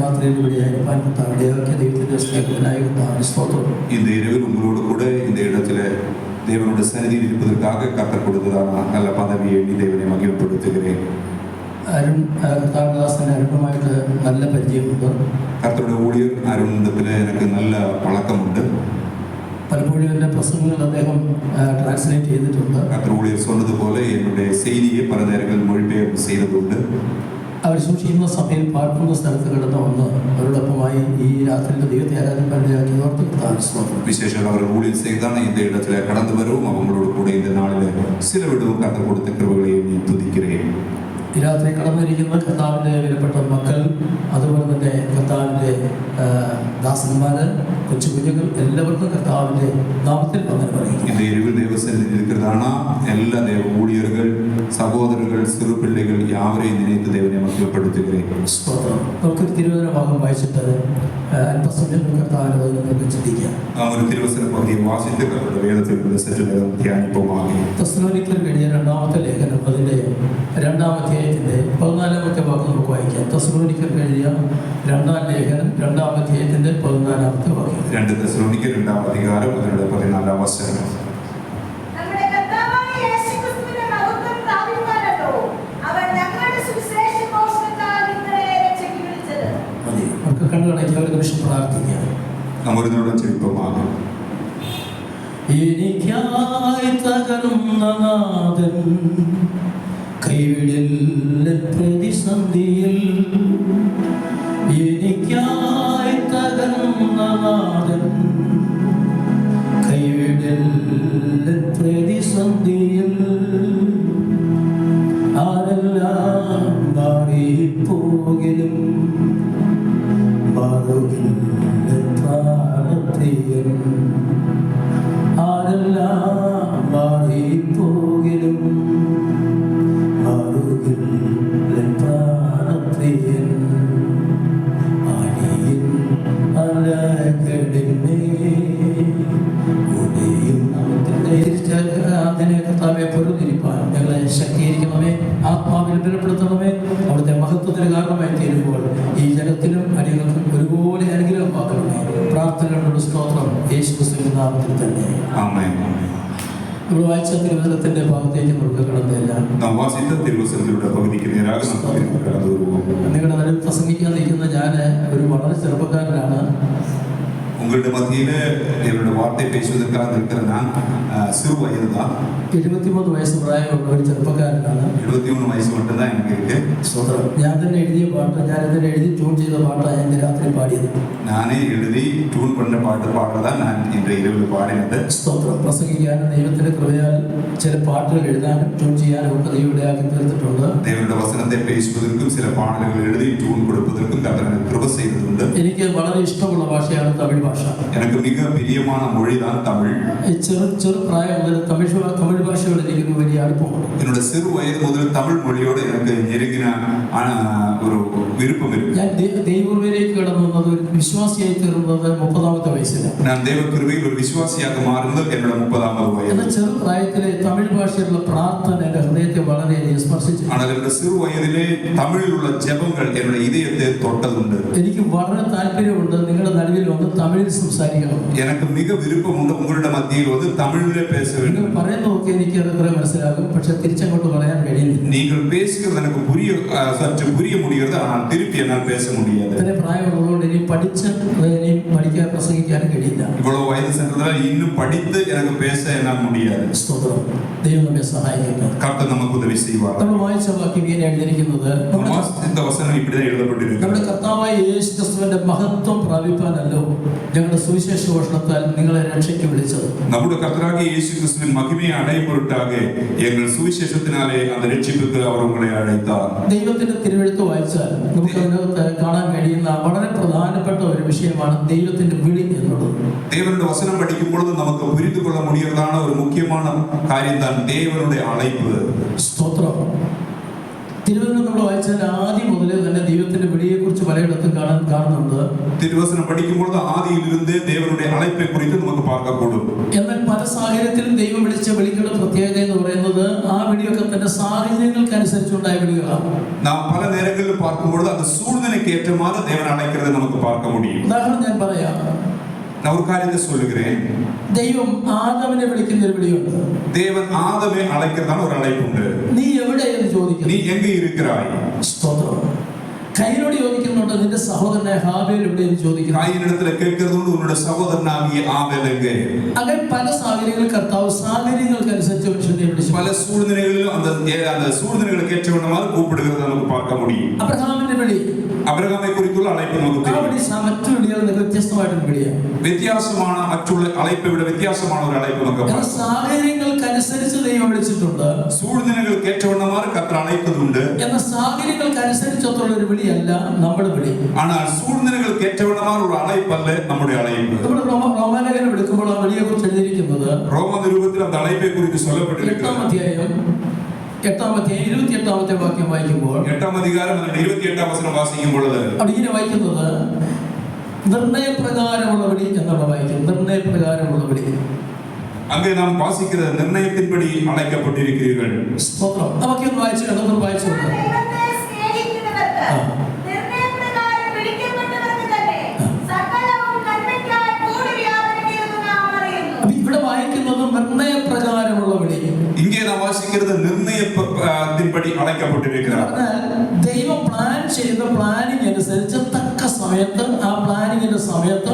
രാത്രിയിൽ വിളിയായിരിക്കാൻ കർത്താവിടെയാക്കിയ ദൈവത്തിൻ്റെ സ്നേഹത്തിനായ കർത്താവിന് സ്തോത്രം. இந்த இரவில் உங்களோடு கூட இந்த இடத்துல தேவனுடைய சந்நிதியில் இருப்பதற்காக கர்த்தர் கொடுத்ததான நல்ல பதவியை எண்ணி தேவனை மகிமைப்படுத்துகிறேன். അരുൺ കർത്താവിദാസന് അരുണുമായിട്ട് നല്ല പരിചയമുണ്ട്. കർത്തരുടെ ഊഴിയർ അരുണിടത്തില് എനിക്ക് നല്ല പഴക്കമുണ്ട്. പലപ്പോഴും എൻ്റെ പ്രസംഗങ്ങൾ അദ്ദേഹം ട്രാൻസ്ലേറ്റ് ചെയ്തിട്ടുണ്ട്. കർത്തർ ഊഴിയർ சொன்னதுപോലെ என்னுடைய செய்தியை പല നേരങ്ങളിൽ മൊഴിപെയർപ്പ് ചെയ്തതുണ്ട്. അവർ സൂക്ഷിക്കുന്ന സഭയിൽ പാർക്കുന്ന സ്ഥലത്ത് കിടന്ന് വന്ന് അവരോടൊപ്പമായി ഈ രാത്രിയിലെ ദൈവത്തെ ആരാധിക്കാനിടയാക്കി ഓർത്ത് കർത്താവിന് സ്തോത്രം. വിശേഷം അവർ ഊഴിയർ ചെയ്താണ് இந்த இடத்துல கடந்து வரவும் அவங்களோடு கூட இந்த நாளில் சில விடவும் கர்த்தர் கொடுத்த கிருபைகளை எண்ணி துதிக்கிறேன். ഈ രാത്രി കടന്നിരിക്കുന്ന കർത്താവിൻ്റെ വിലപ്പെട്ട മക്കൾ, അതുപോലെ തന്നെ കർത്താവിൻ്റെ ദാസന്മാർ, കൊച്ചു കുഞ്ഞുങ്ങൾ, എല്ലാവർക്കും കർത്താവിൻ്റെ നാമത്തിൽ വന്ദനം പറയുന്നു. இந்த இரவில் தேவசന്നിധിயில் இருக்கிறதான எல்லா தேவ ஊழியர்கள், சகோதரர்கள், சிறு பிள்ளைகள் யாவரையும் நினைத்து தேவனை மகிமைப்படுத்துகிறேன். സ്തോത്രം. നമുക്ക് തിരുവചന ഭാഗം വായിച്ചിട്ട് അല്പസമയം കർത്താവിൻ്റെ വചനത്തെ ചിന്തിക്കാം. നാം ഒരു തിരുവചന പകുതിയെ വാസിച്ച് കർത്തരുടെ വേദത്തിൽ സറ്റു നേരം ധ്യാനിപ്പുമാകെ. തെസ്സലോനിക്കർ എഴുതിയ രണ്ടാമത്തെ ലേഖനം അതിൻ്റെ 2-ാം അധ്യായത്തിൻ്റെ 14-ാമത്തെ വാക്ക് നമുക്ക് വായിക്കാം. തെസ്സലോനിക്കർ എഴുതിയ 2-ാം ലേഖനം 2-ാം അധ്യായത്തിൻ്റെ 14-ാമത്തെ വാക്യം. 2 തെസ്സലോനിക്കർ 2-ാം അധ്യായം അതിന്റെ 14-ാം വചനം. നമ്മുടെ കർത്താവായ യേശുക്രിസ്തുവിന്റെ മഹത്വം പ്രാപിക്കാനല്ലോ അവൻ ഞങ്ങളുടെ സുവിശേഷഘോഷണത്താൽ നിങ്ങളെ രക്ഷയ്ക്ക് വിളിച്ചത്. മതി. നമുക്ക് കണ്ണുകളടയ്ക്ക് ഒരു നിമിഷം പ്രാർത്ഥിക്കാം. നാം ഒരു നിമിഷം ചെവിപ്പുമാകെ. എനിക്കായി തകരുന്ന നാഥൻ കൈവിടില്ല പ്രതിസന്ധിയിൽ, എനിക്കായി തകരുന്ന നാഥൻ കൈവിടില്ല പ്രതിസന്ധിയിൽ, ആരെല്ലാം മാറിപ്പോകിലും മാറുകില്ല പ്രാണപ്രിയൻ, ആരെല്ലാം മാറിപ്പോകിലും മാറുകില്ല പ്രാണപ്രിയൻ, ആണിയിൽ അലകടിമേ ഉടയും. അതിനെ കർത്താവെ പൊരുതിരിപ്പാൻ ഞങ്ങളെ ശക്തീകരിക്കണമേ, ആത്മാവിൽ ബലപ്പെടുത്തണമേ. അവിടുത്തെ മഹത്വത്തിന് കാരണമായി തീരുമ്പോൾ ഈ ജനത്തിനും അടികൾക്കും ഒരുപോലെ അനുഗ്രഹമാക്കണമേ. പ്രാർത്ഥനകളുടെ സ്തോത്രം യേശുക്രിസ്തുവിന്റെ നാമത്തിൽ തന്നെ. ആമേൻ. നമ്മൾ വായിച്ച തിരുവചനത്തിന്റെ ഭാഗത്തേക്ക് നമുക്ക് കടന്നില്ല. നാം വാസിച്ച തിരുവചനത്തിലൂടെ പകുതിക്ക് നേരാக നമുക്ക് കടന്നു വരുவோம். നിങ്ങളുടെ നടുവിൽ പ്രസംഗിക്കാൻ നിൽക്കുന്ന ഞാൻ ഒരു വളരെ ചെറുപ്പക്കാരനാണ്. உங்களுடைய மத்தியில என்னோட வார்த்தை பேசுவதற்காக இருக்கிற நான் சிறு வயது தான். 73 വയസ്സ് പ്രായമുള്ള ഒരു ചെറുപ്പക്കാരനാണ്. 23 വയസ്സ് மட்டும்தான் எனக்கு இருக்கு. സ്തോത്രം. ഞാൻ തന്നെ എഴുതിയ പാട്ട്, ഞാൻ ഇതിനെ എഴുതി ട്യൂൺ ചെയ്ത പാട്ടാണ് ഞാൻ രാത്രി പാടിയത്. நானே எழுதி ട്യൂൺ பண்ண പാട്ട് പാടുന്നതാണ് ഞാൻ ഇന്ന് இரவில் പാടിയത്. സ്തോത്രം. പ്രസംഗിക്കാനും ദൈവത്തിന്റെ കൃപയാൽ ചില പാട്ടുകൾ എഴുതാനും ട്യൂൺ ചെയ്യാനും ഒക്കെ ദൈവത്തിലാക്കി തീർത്തിട്ടുണ്ട്. ദൈവത്തിന്റെ വചനത്തെ പേശുവதற்கும் ചില പാട്ടുകൾ എഴുതി ട്യൂൺ കൊടുப்பதற்கும் കർത്താവ് കൃപ ചെയ്തിട്ടുണ്ട്. എനിക്ക് വളരെ ഇഷ്ടമുള്ള ഭാഷയാണ് തമിഴ് ഭാഷ. எனக்கு மிக பிரியமான மொழிதான் தமிழ். ചെറു പ്രായം മുതൽ തമിഴ് ഭാഷയോട് എനിക്ക് വലിയ അടുപ്പമുണ്ട്. என்னோட சிறு வயது முதல் தமிழ் மொழியோடு எனக்கு நெருங்கின ഒരു വിരുപ്പമില്ല. ഞാൻ ദൈവകൃപയിലേക്ക് കടന്നു വന്നത്, ഒരു വിശ്വാസിയായി തീർന്നത് 30-ാമത്തെ വയസ്സിലാണ്. நான் தேவ கிருபையில் ஒரு விசுவாசியாக மாறுന്നത് என்னோட 30-ാമത് വയസ്സിൽ. എന്നാൽ ചെറു പ്രായത്തിലെ തമിഴ് ഭാഷയിലുള്ള പ്രാർത്ഥന എൻ്റെ ഹൃദയത്തെ വളരെയധികം സ്പർശിച്ചു. ஆனால் என்னோட சிறு வயதிலே தமிழில் உள்ள ஜெபங்கள் என்னோட இதயத்தை தொட்டதுண்டு. എനിക്ക് വളരെ താല്പര്യമുണ്ട് നിങ്ങളുടെ നടുവിൽ വന്ന് തമിഴിൽ സംസാരിക്കണം. எனக்கு மிக விருப்பமுണ്ട് உங்களுடைய மத்தியில் வந்து தமிழிலே பேச வேண்டும். നിങ്ങൾ പറയുന്നതൊക്കെ എനിക്ക് ഏറെക്കുറെ മനസ്സിലാകും, പക്ഷെ തിരിച്ചങ്ങോട്ട് പറയാൻ കഴിയുന്നില്ല. நீங்கள் பேசுகிறது எனக்கு சற்று புரிய முடிகிறது, ஆனால் திருப்பி என்னால் பேச முடியாது. ഇത്രയും പ്രായമുള്ളതുകൊണ്ട് ഇനി പഠിക്കാൻ പ്രസംഗിക്കാനും കഴിയില്ല. இவ்வளவு வயது சென்றதால் இன்னும் படித்து எனக்கு பேச என்னால் முடியாது. സ്തോത്രം. ദൈവം നമ്മെ സഹായിക്കട്ടെ. கர்த்தர் நமக்கு உதவி செய்வார். നമ്മൾ വായിച്ച വാക്യം ഇങ്ങനെ എഴുതിയിരിക്കുന്നത്, இந்த வசனம் இப்படிதான் எழுதப்பட்டிருக்கு. നമ്മുടെ കർത്താവായ യേശുക്രിസ്തുവിന്റെ മഹത്വം പ്രാപിപ്പാനല്ലോ ഞങ്ങളുടെ സുവിശേഷ ഘോഷണത്താൽ നിങ്ങളെ രക്ഷയ്ക്ക് വിളിച്ചത്. നമ്മുടെ കർത്താവായ യേശു ക്രിസ്തുവിൻ മഹിമയെ അടയും പൊരുട്ടാക എങ്ങൾ സുവിശേഷത്തിനാലെ அந்த രക്ഷിப்புக்கு அவர் உங்களை அழைத்தார். ദൈവത്തിന്റെ തിരുവെഴുത്ത് വായിച്ചാൽ നമുക്ക് അതിനകത്ത് കാണാൻ കഴിയുന്ന വളരെ പ്രധാനപ്പെട്ട ഒരു വിഷയമാണ് ദൈവത്തിന്റെ വിളി എന്നുള്ളത്. தேவனுடைய வசனம் படிக்கும் பொழுது நமக்கு புரிந்து கொள்ள முடியறதான ஒரு முக்கியமான காரியம் தான் தேவனுடைய அழைப்பு. സ്തോത്രം. തിരുവചനം നമ്മൾ വായിച്ചാൽ ആദ്യം മുതലേ തന്നെ ദൈവത്തിന്റെ വിളിയെക്കുറിച്ച് പലയിടത്തും കാണുന്നുണ്ട്. തിരുവചനം പഠിക്കുമ്പോൾ ആദിയിലിരുന്നേ ദേവനുടെ അழைப்பை குறித்து നമുക്ക് பார்க்கக்கூடும். എന്നാൽ പല സാഹചര്യത്തിലും ദൈവം വിളിച്ച വിളികളുടെ പ്രത്യേകത എന്ന് പറയുന്നത് ആ വിളിയൊക്കെ തന്നെ സാഹചര്യങ്ങൾക്ക് അനുസരിച്ചുണ്ടായ വിളികളാണ്. നാം പല നേരങ്ങളിൽ பார்க்கும்போது அந்த சூழ்நிலைக்கு ஏற்றமாறு தேவன் அழைக்கிறதை നമുക്ക് பார்க்க முடியும். ഉദാഹരണം ഞാൻ പറയാം. நான் ஒரு காரியத்தை சொல்லுகிறேன். ദൈവം ആദാമിനെ വിളിക്കുന്ന ഒരു വിളിയുണ്ട്. தேவன் ஆதமை அழைக்கிறதான ஒரு அழைப்பு உண்டு. നീ എവിടെയെന്ന് ചോദിക്കുന്നു. നീ എங்கே இருக்கிறாய்? സ്തോത്രം. കൈനോട് ചോദിക്കുന്നുണ്ട് നിന്റെ സഹോദരനായ ഹാബേൽ എവിടെയെന്ന് ചോദിക്കുന്നു. കായിനിടത്തിൽ കേൾക്കുന്നതുകൊണ്ട് ഉന്നോട് സഹോദരനാകിയ ആബേൽ എங்கே? അങ്ങനെ പല സാഹചര്യങ്ങൾ കർത്താവ് സാഹചര്യങ്ങൾക്ക് അനുസരിച്ച് മനുഷ്യനെ വിളിച്ചു. പല സൂழ்நிலைகளிலும் அந்த சூழ்நிலைகளுக்கு ஏற்றவண்ணமாக கூப்பிடுகிறது നമുക്ക് பார்க்க முடியும். അബ്രഹാമിന്റെ വിളി, അബ്രഹാമെ കുറിച്ചുള്ള അழைപ്പ് നമുക്ക് ആ വിളി മറ്റു വിളികളിൽ നിന്ന് വ്യത്യസ്തമായിട്ടൊരു വിളിയാണ്. വ്യത്യാസമാണ്, മറ്റുള്ള അழைப்பை വിட വ്യത്യാസമാണ് ഒരു അழைപ്പ് നമുക്ക്. സാഹചര്യങ്ങൾക്ക് അനുസരിച്ച് ദൈവം വിളിച്ചിട്ടുണ്ട്. സൂழ்நிலைகளுக்கு ஏற்றவண்ணமாக கர்த்தர் அழைப்பதுண்டு. എന്നാൽ സാഹചര്യങ്ങൾക്ക് അനുസരിച്ചുള്ള ഒരു വിളിയല്ല നമ്മുടെ വിളി. ஆனால் സൂழ்நிலைகளுக்கு ஏற்றவண்ணமாக ഒരു അழைപ്പല്ല നമ്മുടെ അழைപ്പ്. നമ്മൾ റോമാലേഖനം എടുക്കുമ്പോൾ ആ വിളിയെക്കുറിച്ച് എഴുതിയിരിക്കുന്നത് റോമനിരൂപത്തിൽ அந்த അழைப்பை குறித்து சொல்லப்பட்டிருக்கிறது. 8-ാം അധ്യായം 28-ാമത്തെ വാക്യം വായിക്കുമ്പോൾ 8-ാം അധികാരം 28-ാം വചനം വായിക്കുമ്പോൾ അവിടെ ഇങ്ങനെ വായിക്കുന്നത് നിർണയപ്രകാരമുള്ള വിളി എന്നാണ് വായിക്കുന്നത്. നിർണയപ്രകാരമുള്ള വിളി. அங்கே நாம் வாசிக்கிற நிர்ணயத்தின்படி அழைக்கப்பட்டிருக்கிறீர்கள். ஸ்தோத்திரம். நமக்கு ഒന്ന് വായിച്ചു കണ്ടൊന്ന് വായിച്ചു കൊടുക്കാം. ദൈവത്തെ സ്നേഹിക്കുന്നവർക്ക് നിർണയപ്രകാരം വിളിക്കപ്പെട്ടവർക്ക് തന്നെ സകലവും നന്മയ്ക്കായി കൂടി വ്യാപരിക്കുമെന്ന് നാം അറിയുന്നു. അപ്പോൾ ഇവിടെ വായിക്കുന്നത് നിർണയപ്രകാരമുള്ള വിളി. இங்கே நாம் வாசிக்கிறது நிர்ணயத்தின்படி அழைக்கப்பட்டிருக்கிறார். ദൈവം പ്ലാൻ ചെയ്ത പ്ലാനിങ് അനുസരിച്ച് തക്ക സമയത്ത് ആ പ്ലാനിങ്ങിന്റെ സമയത്ത്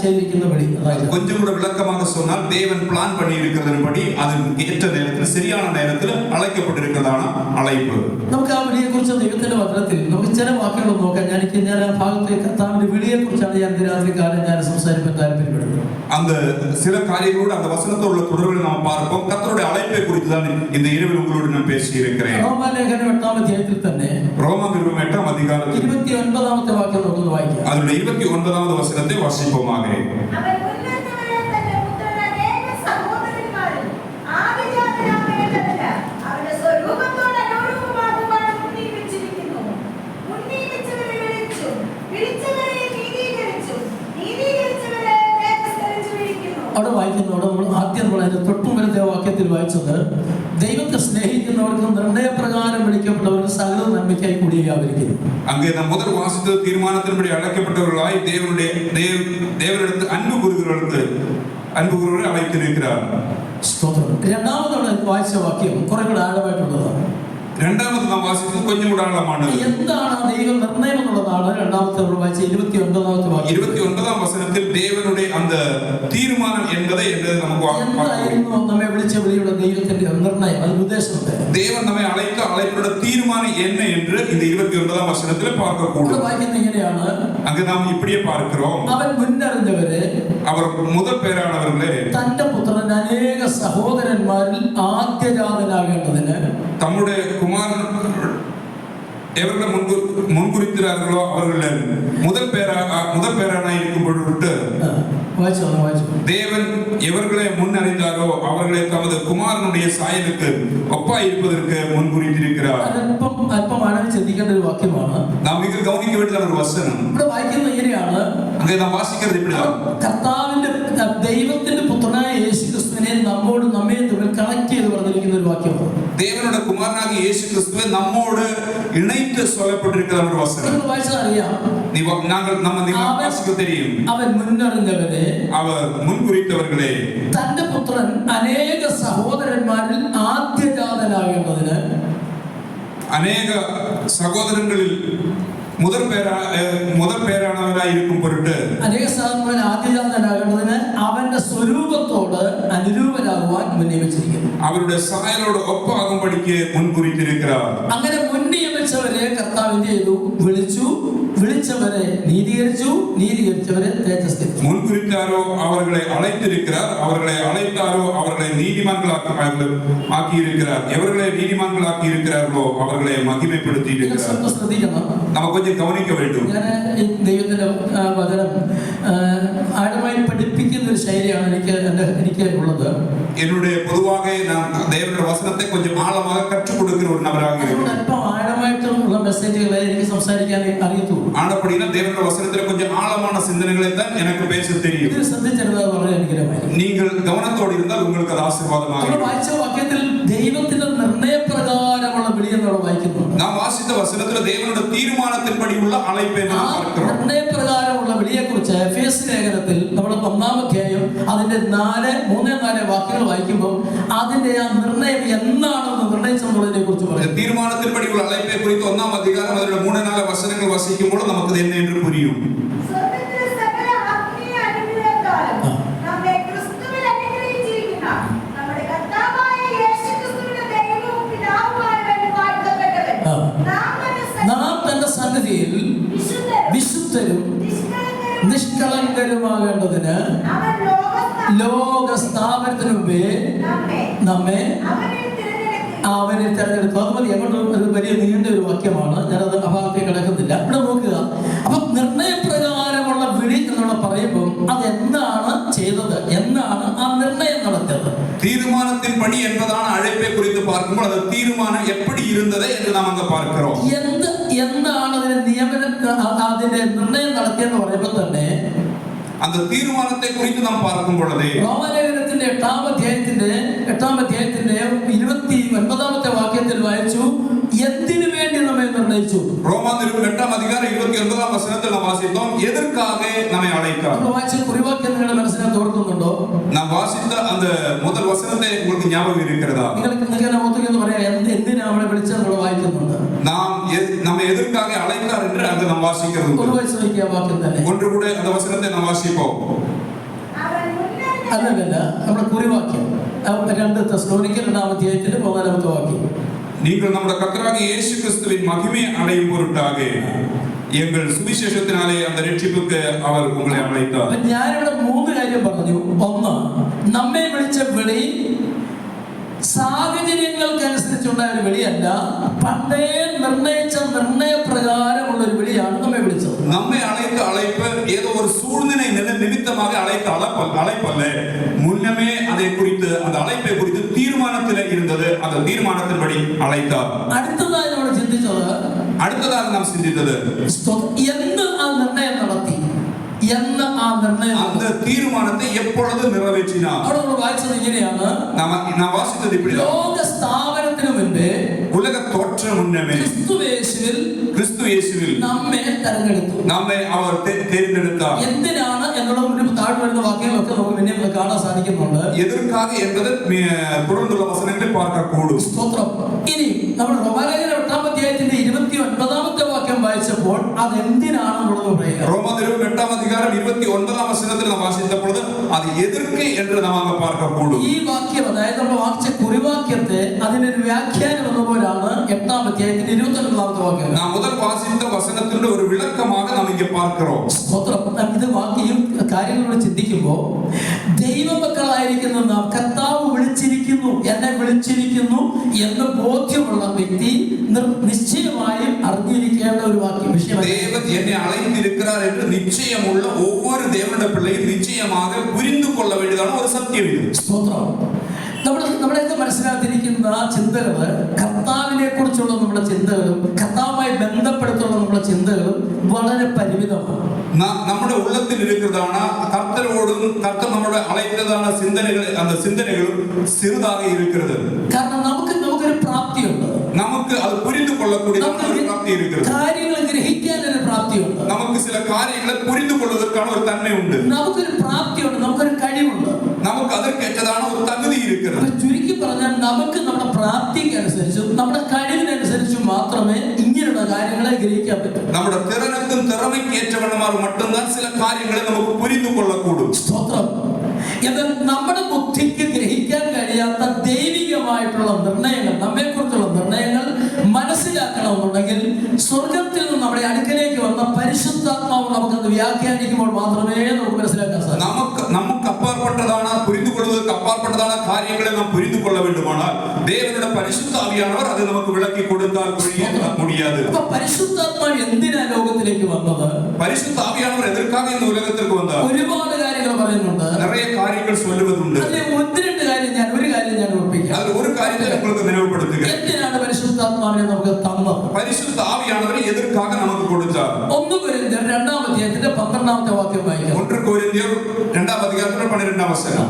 ചെയ്തിരിക്കുന്ന വിളി. கொஞ்சம் கூட விளக்கமாக சொன்னால் தேவன் பிளான் பண்ணி இருக்கிறதன்படி அது ஏற்ற நேரத்தில் சரியான நேரத்தில் அழைக்கப்பட்டிருக்கிறதான அழைப்பு. നമുക്ക് ആ വിളിയെ കുറിച്ച് ദൈവത്തിന്റെ വചനത്തിൽ നമുക്ക് ചില വാക്കുകൾ നോക്കാം. ഞാൻ ആ ഭാഗത്തെ കർത്താവിന്റെ വിളിയെ കുറിച്ചാണ് ഞാൻ രാത്രി കാലം ഞാൻ സംസാരിക്കാൻ താല്പര്യപ്പെടുന്നത്. அந்த சில காரியங்களோடு அந்த வசனத்தோடு உள்ள தொடர்பை நாம் பார்ப்போம். கர்த்தருடைய அழைப்பை குறித்து தான் இந்த இரவில் உங்களோடு நான் பேசி இருக்கிறேன். റോമാലേഖനം 8-ാം അധ്യായത്തിൽ തന്നെ ரோமனிருபம் 8-ாம் அதிகாரத்தில் 29-ാമത്തെ വാക്യം നമുക്ക് വായിക്കാം. അതിലെ 29-ാമത്തെ വചനത്തെ വാസിപ്പോമാക. അവൻ മുന്നേറ്റവരെ തന്റെ പുത്രൻ അനേക സഹോദരന്മാരിൽ ആദിജാതനാകേണ്ടതിന് അവന്റെ സ്വരൂപത്തോട് അനുരൂപമാകുവാൻ മുന്നീപിച്ചിരിക്കുന്നു. മുന്നീപിച്ചവരെ വിളിച്ചു, വിളിച്ചവരെ നീതീകരിച്ചു, നീതീകരിച്ചവരെ തേജസ്കരിച്ചു വിളിക്കുന്നു. അവിടെ വായിക്കുന്നതോടെ നമ്മൾ ആദ്യം അതിന്റെ തൊട്ടുമുമ്പത്തെ വാക്യത്തിൽ വായിച്ചത് ദൈവത്തെ സ്നേഹിക്കുന്നവർക്ക് നിർണയപ്രകാരം വിളിക്കപ്പെട്ടവർക്ക് സകല നന്മയ്ക്കായി കൂടി വ്യാപരിക്കുന്നു. அங்கே நாம் முதல் வாசித்த தீர்மானத்தின்படி அழைக்கப்பட்டவர்களாய் தேவனிடத்து அன்பு கூறுகிறவர்களை அழைத்திருக்கிறார். സ്തോത്രം. രണ്ടാമതോടെ വായിച്ച വാക്യം കുറെ കൂടെ ആഴമായിട്ടുള്ളതാണ്. രണ്ടാമത് നാം വാസിച്ചത് கொஞ்சம் കൂടെ ആഴമാണ്. എന്താണ് ദൈവ നിർണയം എന്നുള്ളതാണ് രണ്ടാമത്തെ നമ്മൾ വായിച്ച 29-ാമത്തെ വാക്യം. 29-ാം വചനത്തിൽ ദേവനുടെ அந்த தீர்மானம் என்பதை നമുക്ക് എന്തായിരുന്നു നമ്മെ വിളിച്ച വിളിയുടെ ദൈവത്തിന്റെ നിർണയം, അതിന്റെ ഉദ്ദേശമുണ്ട്. தேவன் நம்மை அழைத்த அழைப்புடைய தீர்மானம் என்ன என்று இந்த 29-ാം വചനത്തിൽ பார்க்கக்கூடும். വായിക്കുന്നത് ഇങ്ങനെയാണ്. அங்கே நாம் இப்படியே பார்க்கிறோம். അവൻ മുന്നറിഞ്ഞവരെ, அவர் முதல் പേരാണവர்களே, തന്റെ പുത്രൻ അനേക സഹോദരന്മാരിൽ ആദ്യജാതനാകേണ്ടതിന് தம்முடைய குமாரன் எவர்களை முன்குறித்தார்களோ அவர்கள் முதல் பேரானாய் இருக்கும் பொழுது தேவன் எவர்களை முன்னறிந்தாரோ அவர்களை தமது குமாரனுடைய சாயலுக்கு ஒப்பாய் இருப்பதற்கு முன்குறித்திருக்கிறார். അല്പമാണ് ചിന്തിക്കേണ്ട ഒരു വാക്യമാണ്. നാം മിക ഗൗനിക്ക വേണ്ടിയ ഒരു വചനം ഇവിടെ വായിക്കുന്നത് ഇങ്ങനെയാണ്. അங்கே നാം വാസിക്കുന്നത് ഇപ്പോഴാണ്. കർത്താവിന്റെ ദൈവത്തിന്റെ പുത്രനായ യേശുക്രിസ്തുവിനെ നമ്മെ തമ്മിൽ കണക്ട് ചെയ്ത് പറഞ്ഞിരിക്കുന്ന ഒരു വാക്യമാണ്. தேவனுடைய குமாரனாகிய இயேசு கிறிஸ்துவை நம்மோடு இணைத்து சொல்லப்பட்டிருக்கிற ஒரு வசனம். നിങ്ങൾ വായിച്ചാൽ അറിയാം. വാസിக்க தெரியும். അവൻ മുന്നറിഞ്ഞവരെ, அவர் മുൻകുറിത്തവர்களே, തന്റെ പുത്രൻ അനേക സഹോദരന്മാരിൽ ആദ്യജാതനാകേണ്ടതിന്, അനേക സഹോദരങ്ങളിൽ முதல் பேரானவராയിരിക്കും പൊരുട്ട്, അനേക സഹോദരന്മാരിൽ ആദ്യജാതനാകേണ്ടതിന് അവന്റെ സ്വരൂപത്തോട് അനുരൂപരാകുവാൻ നിയമിച്ചിരിക്കുന്നു. അവരുടെ സായലോട് ഒപ്പാകുമ്പടിക്ക് മുൻകുറിച്ചിരിക്കുകയാണ്. അങ്ങനെ മുൻനിയമിച്ചവരെ കർത്താവ് എന്ത് ചെയ്തു? വിളിച്ചവരെ നീതീകരിച്ചു, നീതീകരിച്ചവരെ തേജസ്കരിച്ചു. മുൻകുറിച്ചാരോ അവர்களை அழைத்திருக்கிறார், அவர்களை அழைத்தாரோ அவர்களை நீதிமான்களாக்கியிருக்கிறார், எவர்களை நீதிமான்களாக்கி இருக்கிறார்களோ அவர்களை மகிமைப்படுத்தி இருக்கிறார். ശ്രദ്ധിക്കണം, നമുക്ക് கொஞ்சம் கவனிக்க வேண்டும். ഞാൻ ദൈവത്തിന്റെ വചനം ആഴമായി പഠിപ്പിക്കുന്ന ഒരു ശൈലിയാണ് എനിക്ക് ഉള്ളത്. என்னுடைய பொதுவாக நான் தேவனுடைய வசனத்தை கொஞ்சம் ஆழமாக கற்றுக் கொடுக்கிற ஒரு நபராக இருக்கிறேன். മെസ്സേജുകളെ എനിക്ക് സംസാരിക്കാൻ അറിയത്തുള്ളൂ. ஆனபடினா தேவனுடைய வசனத்துல கொஞ்சம் ஆழமான சிந்தனைகளை தான் எனக்கு பேச தெரியும். ഇത് ശ്രദ്ധിച്ചിരുന്നത് വളരെ അനുഗ്രഹമായിരിക്കും. நீங்கள் கவனத்தோடு இருந்தால் உங்களுக்கு அது ஆசீர்வாதமாக നമ്മൾ இருக்கும். വായിച്ച വാക്യത്തിൽ ദൈവത്തിന്റെ നിർണയപ്രകാരമുള്ള വിളി നമ്മൾ വായിക്കുന്നുണ്ട്. நாம் வாசித்த வசனத்துல தேவனுடைய தீர்மானத்தின்படி உள்ள அழைப்பை நாம் பார்க்கிறோம். നിർണയപ്രകാരമുള്ള വിളിയെക്കുറിച്ച് എഫേസ്യ ലേഖനത്തിൽ നമ്മൾ 1-ാം അധ്യായം അതിന്റെ 3-4 വാക്യങ്ങൾ വായിക്കുമ്പോൾ അതിന്റെ ആ നിർണയം എന്താണെന്ന് നിർണയിച്ചതിനെ കുറിച്ച് പറയും. தீர்மானத்தின்படி உள்ள அழைப்பை குறித்து 1-ாம் அதிகாரம் அதில் 3-4 வசனங்கள் வாசிக்கும்போது நமக்கு என்ன என்று புரியும். സ്വർഗ്ഗത്തിലെ സകല ആത്മീയ അനുഗ്രഹത്താലും നമ്മെ ക്രിസ്തുവിൽ അനുഗ്രഹിച്ചിരിക്കുന്ന നമ്മുടെ കർത്താവായ യേശുക്രിസ്തുവിന്റെ ദൈവവും പിതാവുമായവൻ വാഴ്ത്തപ്പെട്ടവൻ. നാം തന്റെ സന്നിധിയിൽ വിശുദ്ധരും നിഷ്കളങ്കരുമാകേണ്ടതിന് ലോക സ്ഥാപനത്തിന് മുമ്പേ നമ്മെ അവനെ തെരഞ്ഞെടുത്തു. അത് മതി. അങ്ങോട്ട് ഒരു വലിയ നീണ്ട ഒരു വാക്യമാണ്, ഞാനത് അഭാഗത്തേക്ക് കിടക്കുന്നില്ല. ഇവിടെ നോക്കുക. അപ്പൊ നിർണയപ്രകാരമുള്ള വിളി എന്നുള്ള പറയുമ്പോൾ അതെന്താണ് ചെയ്തത്, എന്നാണ് ആ നിർണയം നടത്തിയത്. தீர்மானத்தின்படி என்பதான அழைப்பை குறித்து பார்க்கும்போது அது தீர்மானம் எப்படி இருந்தது என்று நாம் அங்க பார்க்கிறோம். എന്താണ് അതിന്റെ നിയമനം, അതിന്റെ നിർണയം നടത്തിയെന്ന് പറയുമ്പോൾ തന്നെ அந்த தீர்மானத்தை குறித்து நாம் பார்க்கும் பொழுது റോമാലേഖനത്തിന്റെ 8-ാം അധ്യായത്തിന്റെ 29-ാമത്തെ വാക്യത്തിൽ വായിച്ചു, എന്തിനു വേണ്ടി നമ്മെ നിർണയിച്ചു. ரோமானியர் 8-ாம் அதிகாரம் 29-ாம் வசனத்தில் நாம் வாசித்தோம், எதற்காக நம்மை அழைத்தார். നമ്മൾ വായിച്ച കുറിവാക്യം നിങ്ങളുടെ മനസ്സിനകത്ത് ഓർക്കുന്നുണ്ടോ? நாம் வாசித்த அந்த முதல் வசனத்தை உங்களுக்கு ஞாபகம் இருக்கிறதா? നിങ്ങൾക്ക് ഓർത്തുകയെന്ന് പറയാം, എന്തിനാ അവളെ വിളിച്ചത് നമ്മൾ വായിക്കുന്നുണ്ട്. நாம் நம்மை எதற்காக அழைத்தார் என்று அங்கு நாம் வாசிக்கிறது. ഒരു വായിച്ചു നോക്കിയ വാക്യം തന്നെ ஒன்று கூட அந்த வசனத்தை நாம் வாசிப்போம். അല്ലല്ല, നമ്മുടെ കുറിവാക്യം 2 തെസ്സലോനിക്കർ 2-ാം അധ്യായത്തിന്റെ 14-ാമത്തെ വാക്യം. நீங்கள் நம்முடைய கர்த்தராகிய இயேசு கிறிஸ்துவின் மகிமையை அடையும் பொருட்டாக எங்கள் சுவிசேஷத்தினாலே அந்த രക്ഷയ്ക്ക് அவர் உங்களை அழைத்தார். ഞാനിവിടെ 3 കാര്യം പറഞ്ഞു. ഒന്ന്, നമ്മെ വിളിച്ച വിളി സാഹചര്യങ്ങൾക്കനുസരിച്ചുണ്ടായ ഒരു വിളിയല്ല, പണ്ടേ നിർണയിച്ച നിർണയപ്രകാരമുള്ള ഒരു വിളിയാണ് നമ്മെ വിളിച്ചത്. നമ്മെ അழைத்த அழைப்பு ஏதோ ஒரு சூழ்நிலை நிமித்தமாக அழைத்த அழைப்பல்ல, முன்னமே அதை குறித்து அந்த அழைப்பை குறித்து தீர்மானத்தில் இருந்தது. அந்த தீர்மானத்தின்படி அழைத்தார். അടുത്തതായി നമ്മൾ ചിന്തിച്ചത്, അടുത്തதாக നാം ചിന്തിച്ചത് എന്ന് ആ നിർണയം നടത്തി, എന്ന് ആ നിർണയം அந்த தீர்மானத்தை எப்பொழுது நிறைவேற்றினார். അവിടെ നമ്മൾ വായിച്ചത് ഇങ്ങനെയാണ്, നാം വാസിച്ചത് ഇപ്രകാരം, ലോക സ്ഥാപനത്തിന് മുൻപേ ഉലക തോற்றம் മുന്നമേ ക്രിസ്തു യേശുവിൽ നമ്മെ തെരഞ്ഞെടുത്തു. നമ്മെ അവർ തിരഞ്ഞെടുത്താർ. എന്തിനാണ് എന്നുള്ള ഒരു താഴെ വരുന്ന വാക്യങ്ങളൊക്കെ നമുക്ക് പിന്നെ കാണാൻ സാധിക്കുന്നുണ്ട്. എതിർക്കാക എന്നത് തുടർന്നുള്ള വസനങ്ങളിൽ പാർക്കൂടും. സ്തോത്രം. ഇനി നമ്മൾ റോമാലേഖനം 8-ാം അധ്യായത്തിന്റെ 29-ാമത്തെ വാക്യം വായിച്ചപ്പോൾ അതെന്തിനാണെന്നുള്ളത് പറയുക. റോമാലേഖനം 8-ാം അധികാരം 29-ാം വസനത്തിൽ നാം വാസിച്ചപ്പോൾ അത് എതിർക്ക് എന്ന് നാം അങ്ങ് പാർക്കൂടും. ഈ വാക്യം, അതായത് നമ്മൾ വായിച്ച കുറിവാക്യത്തെ അതിനൊരു വ്യാഖ്യാനം എന്നപോലാണ് 8-ാം അധ്യായത്തിന്റെ 29-ാമത്തെ വാക്യം. നാം മുതൽ വാസിച്ച വസനത്തിന്റെ ഒരു വിളക്കமாக നാം ഇங்கே பார்க்கிறோம். സ്തോത്രം. ഇത് വാക്യം കാര്യങ്ങളോട് ചിന്തിക്കുമ്പോൾ ദൈവമക്കളായിരിക്കുന്ന നാം കർത്താവ് വിളിച്ചിരിക്കുന്നു, എന്നെ വിളിച്ചിരിക്കുന്നു എന്ന് ബോധ്യമുള്ള വ്യക്തി നിശ്ചയമായും അറിഞ്ഞിരിക്കേണ്ട ഒരു വാക്യം വിഷയമാണ്. தேவன் என்னை அழைத்திருக்கிறார் என்று நிச்சயமுள்ள ஒவ்வொரு தேவனுடைய பிள்ளையும் நிச்சயமாக புரிந்து கொள்ள வேண்டியதான ஒரு சத்தியம் இது. സ്തോത്രം. നമ്മുടെയൊക്കെ മനസ്സിലാക്കിയിരിക്കുന്ന ചിന്തകള്, കർത്താവിനെ കുറിച്ചുള്ള നമ്മുടെ ചിന്തകളും കർത്താവുമായി ബന്ധപ്പെടുത്തുള്ള നമ്മുടെ ചിന്തകളും വളരെ പരിമിതമാണ്. നമ്മുടെ ഉള്ളത്തിൽ இருக்கிறதான கர்த்தரோடும் கர்த்தர் நம்மளோட அழைத்ததான சிந்தனைகள், அந்த சிந்தனைகளும் சிறிதாக இருக்கிறது. കാരണം നമുക്കൊരു പ്രാപ്തിയുണ്ട്, നമുക്ക് അത് പുരിந்து കൊള്ളக்கூடிய ഒരു പ്രാപ്തി இருக்கிறது. കാര്യങ്ങൾ ഗ്രഹിക്കാൻ ഒരു പ്രാപ്തിയുണ്ട്, നമുക്ക് ചില കാര്യങ്ങളെ പുരിந்து കൊള്ളുന്നതിനുള്ള ഒരു തന്മയുണ്ട്, നമുക്കൊരു പ്രാപ്തിയുണ്ട്, നമുക്കൊരു കഴിവുണ്ട്, നമുക്ക് അതற்கേറ്റതാണ് ഒരു തകുതി இருக்கிறது. ചുരുക്കി പറഞ്ഞാൽ നമുക്ക് നമ്മുടെ പ്രാപ്തിക്ക് അനുസരിച്ചും നമ്മുടെ കഴിവിനനുസരിച്ചും മാത്രമേ ഇങ്ങനെയുള്ള കാര്യങ്ങളെ ഗ്രഹിക്കാൻ പറ്റൂ. നമ്മുടെ തിറനക്കും തിറമയ്ക്കേറ്റവണ്ണമാർ மட்டும்தான் ചില കാര്യങ്ങളെ നമുക്ക് പുരിந்து കൊള്ളക്കൂടും. സ്തോത്രം. എന്നാൽ നമ്മുടെ ബുദ്ധിക്ക് ഗ്രഹിക്കാൻ കഴിയാത്ത ദൈവികമായിട്ടുള്ള നിർണയങ്ങൾ, നമ്മെക്കുറിച്ചുള്ള നിർണയങ്ങൾ മനസ്സിലാക്കണമെന്നുണ്ടെങ്കിൽ സ്വർഗത്തിൽ നിന്ന് നമ്മുടെ അടുക്കലേക്ക് വന്ന പരിശുദ്ധാത്മാവ് നമുക്കത് വ്യാഖ്യാനിക്കുമ്പോൾ മാത്രമേ നമുക്ക് മനസ്സിലാക്കാൻ സാധിക്കൂ. നമുക്ക് അപ്പാർപ്പെട്ടതാണ്, പുരിந்து കൊള്ളുന്നതിന് അപ്പാർപ്പെട്ടതാണ് കാര്യങ്ങളെ നാം പുരിந்து കൊള്ള വേണ്ടുമാனால் தேவனுடைய பரிசுத்த ஆவியானவர் அதை நமக்கு விளக்கி கொடுத்தால் முடியாது. அப்ப പരിശുദ്ധാത്മാവ് എന്തിനാ ലോകത്തിലേക്ക് വന്നത്? പരിശുദ്ധ ആവിയാനവർ എதற்காக இந்த உலகத்திற்கு வந்தார்? ഒരുപാട് കാര്യങ്ങൾ പറയുന്നുണ്ട്, நிறைய കാര്യങ്ങൾ சொல்லுவதுണ്ട്. അതിൽ ഒരു കാര്യം ഞാൻ ഓർപ്പിക്കാം. അതിൽ ഒരു കാര്യത്തെ നിങ്ങൾക്ക് നിലവുപെടുത്തുക. എന്തിനാണ് പരിശുദ്ധ പരിശുദ്ധാത്മാവിനെ നമുക്ക് തന്നത്. പരിശുദ്ധ ആവിയാണവരെ എതിർക്കാക നമുക്ക് കൊടുത്താർ. 1 കൊരിന്ത്യർ 2-ാം അധ്യായത്തിന്റെ 12-ാമത്തെ വാക്യം വായിക്കാം. 1 കൊരിന്ത്യർ 2-ാം അധ്യായത്തിന്റെ 12-ാം വചനം.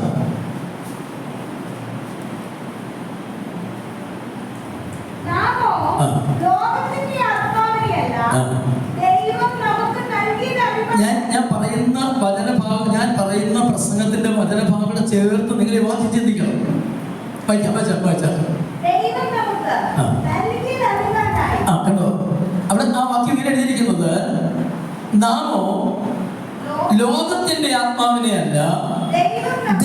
നാമോ ലോകത്തിന്റെ ആത്മാവിനെയല്ല ദൈവം നമുക്ക് നൽകിയത് ഞാൻ പറയുന്ന വചനഭാഗം, ഞാൻ പറയുന്ന പ്രസംഗത്തിന്റെ വചനഭാഗങ്ങളെ ചേർത്ത് നിങ്ങൾ ഈ വാക്യം ചിന്തിക്കണം. വായിക്കാം. ദൈവം നമുക്ക് നൽകിയത് അറിവാനായി. കണ്ടോ, അവിടെ ആ വാക്യം ഇങ്ങനെ എഴുതിയിരിക്കുന്നത്, നാമോ ലോകത്തിന്റെ ആത്മാവിനെ അല്ല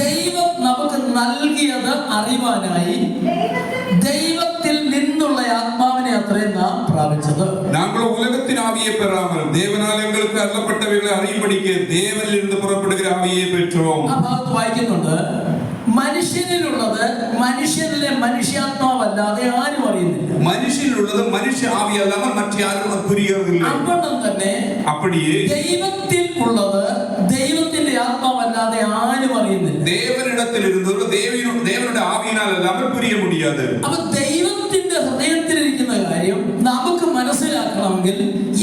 ദൈവം നമുക്ക് നൽകിയത് അറിവാനായി ദൈവത്തിൽ നിന്നുള്ള ആത്മാവിനെ അത്രയും നാം പ്രാപിച്ചത്. நாங்கள் உலகத்தின் ஆவியை பெறாமல் தேவனால் எங்களுக்கு அருளப்பட்டவைகளை அறியும்படிக்கு தேவனில் இருந்து புறப்படுகிற ஆவியை பெற்றோம். ആ ഭാഗത്ത് വായിക്കുന്നുണ്ട്, മനുഷ്യനിലുള്ളത് മനുഷ്യനിലെ മനുഷ്യാത്മാവല്ലാതെ ആരും അറിയുന്നില്ല. മനുഷ്യനിലുള്ളത് മനുഷ്യ ആവിയല്ലാതെ മറ്റാരും പുരിയറിയില്ല. അപ്പോൾ തന്നെ அப்படியே ദൈവത്തിൽ ഉള്ളത് ദൈവത്തിന്റെ ആത്മാവല്ലാതെ ആരും അറിയുന്നില്ല. தேவனிடத்தில் இருந்தது தேவனுடைய ஆவியினால் அல்லாமல் புரிய முடியாது. അപ്പോൾ ദൈവത്തിന്റെ ഹൃദയത്തിലിരിക്കുന്ന കാര്യം നമുക്ക് മനസ്സിലാക്കണമെങ്കിൽ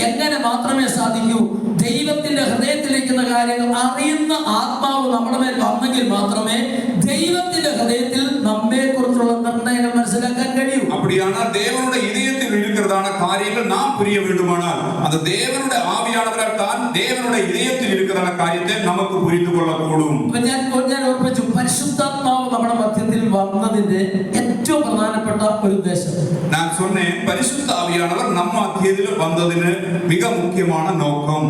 എങ്ങനെ മാത്രമേ സാധിക്കൂ? ദൈവത്തിന്റെ ഹൃദയത്തിലിരിക്കുന്ന കാര്യങ്ങൾ അറിയുന്ന ആത്മാവ് നമ്മുടെ മേൽ വന്നെങ്കിൽ മാത്രമേ ദൈവത്തിന്റെ ഹൃദയത്തിൽ നമ്മെ കുറിച്ചുള്ള നിർണയങ്ങൾ മനസ്സിലാക്കാൻ കഴിയൂ. அப்படியானால் தேவனுடைய இதயத்தில் இருக்கிறதான காரியங்கள் நாம் புரிய வேண்டுமானால் அந்த தேவனுடைய ஆவியானவரால் தான் தேவனுடைய இதயத்தில் இருக்கிறதான காரியத்தை நமக்கு புரிந்து கொள்ளக்கூடும். ഞാൻ ഓർപ്പിച്ചു, പരിശുദ്ധാത്മാവ് നമ്മുടെ മധ്യത്തിൽ വന്നതിന്റെ ഏറ്റവും പ്രധാനപ്പെട്ട ഒരു ഉദ്ദേശം நான் சொன்னேன். பரிசுத்த ஆவியானவர் நம்ம மத்தியத்தில் வந்ததிന് மிக முக்கியமான நோக்கம்.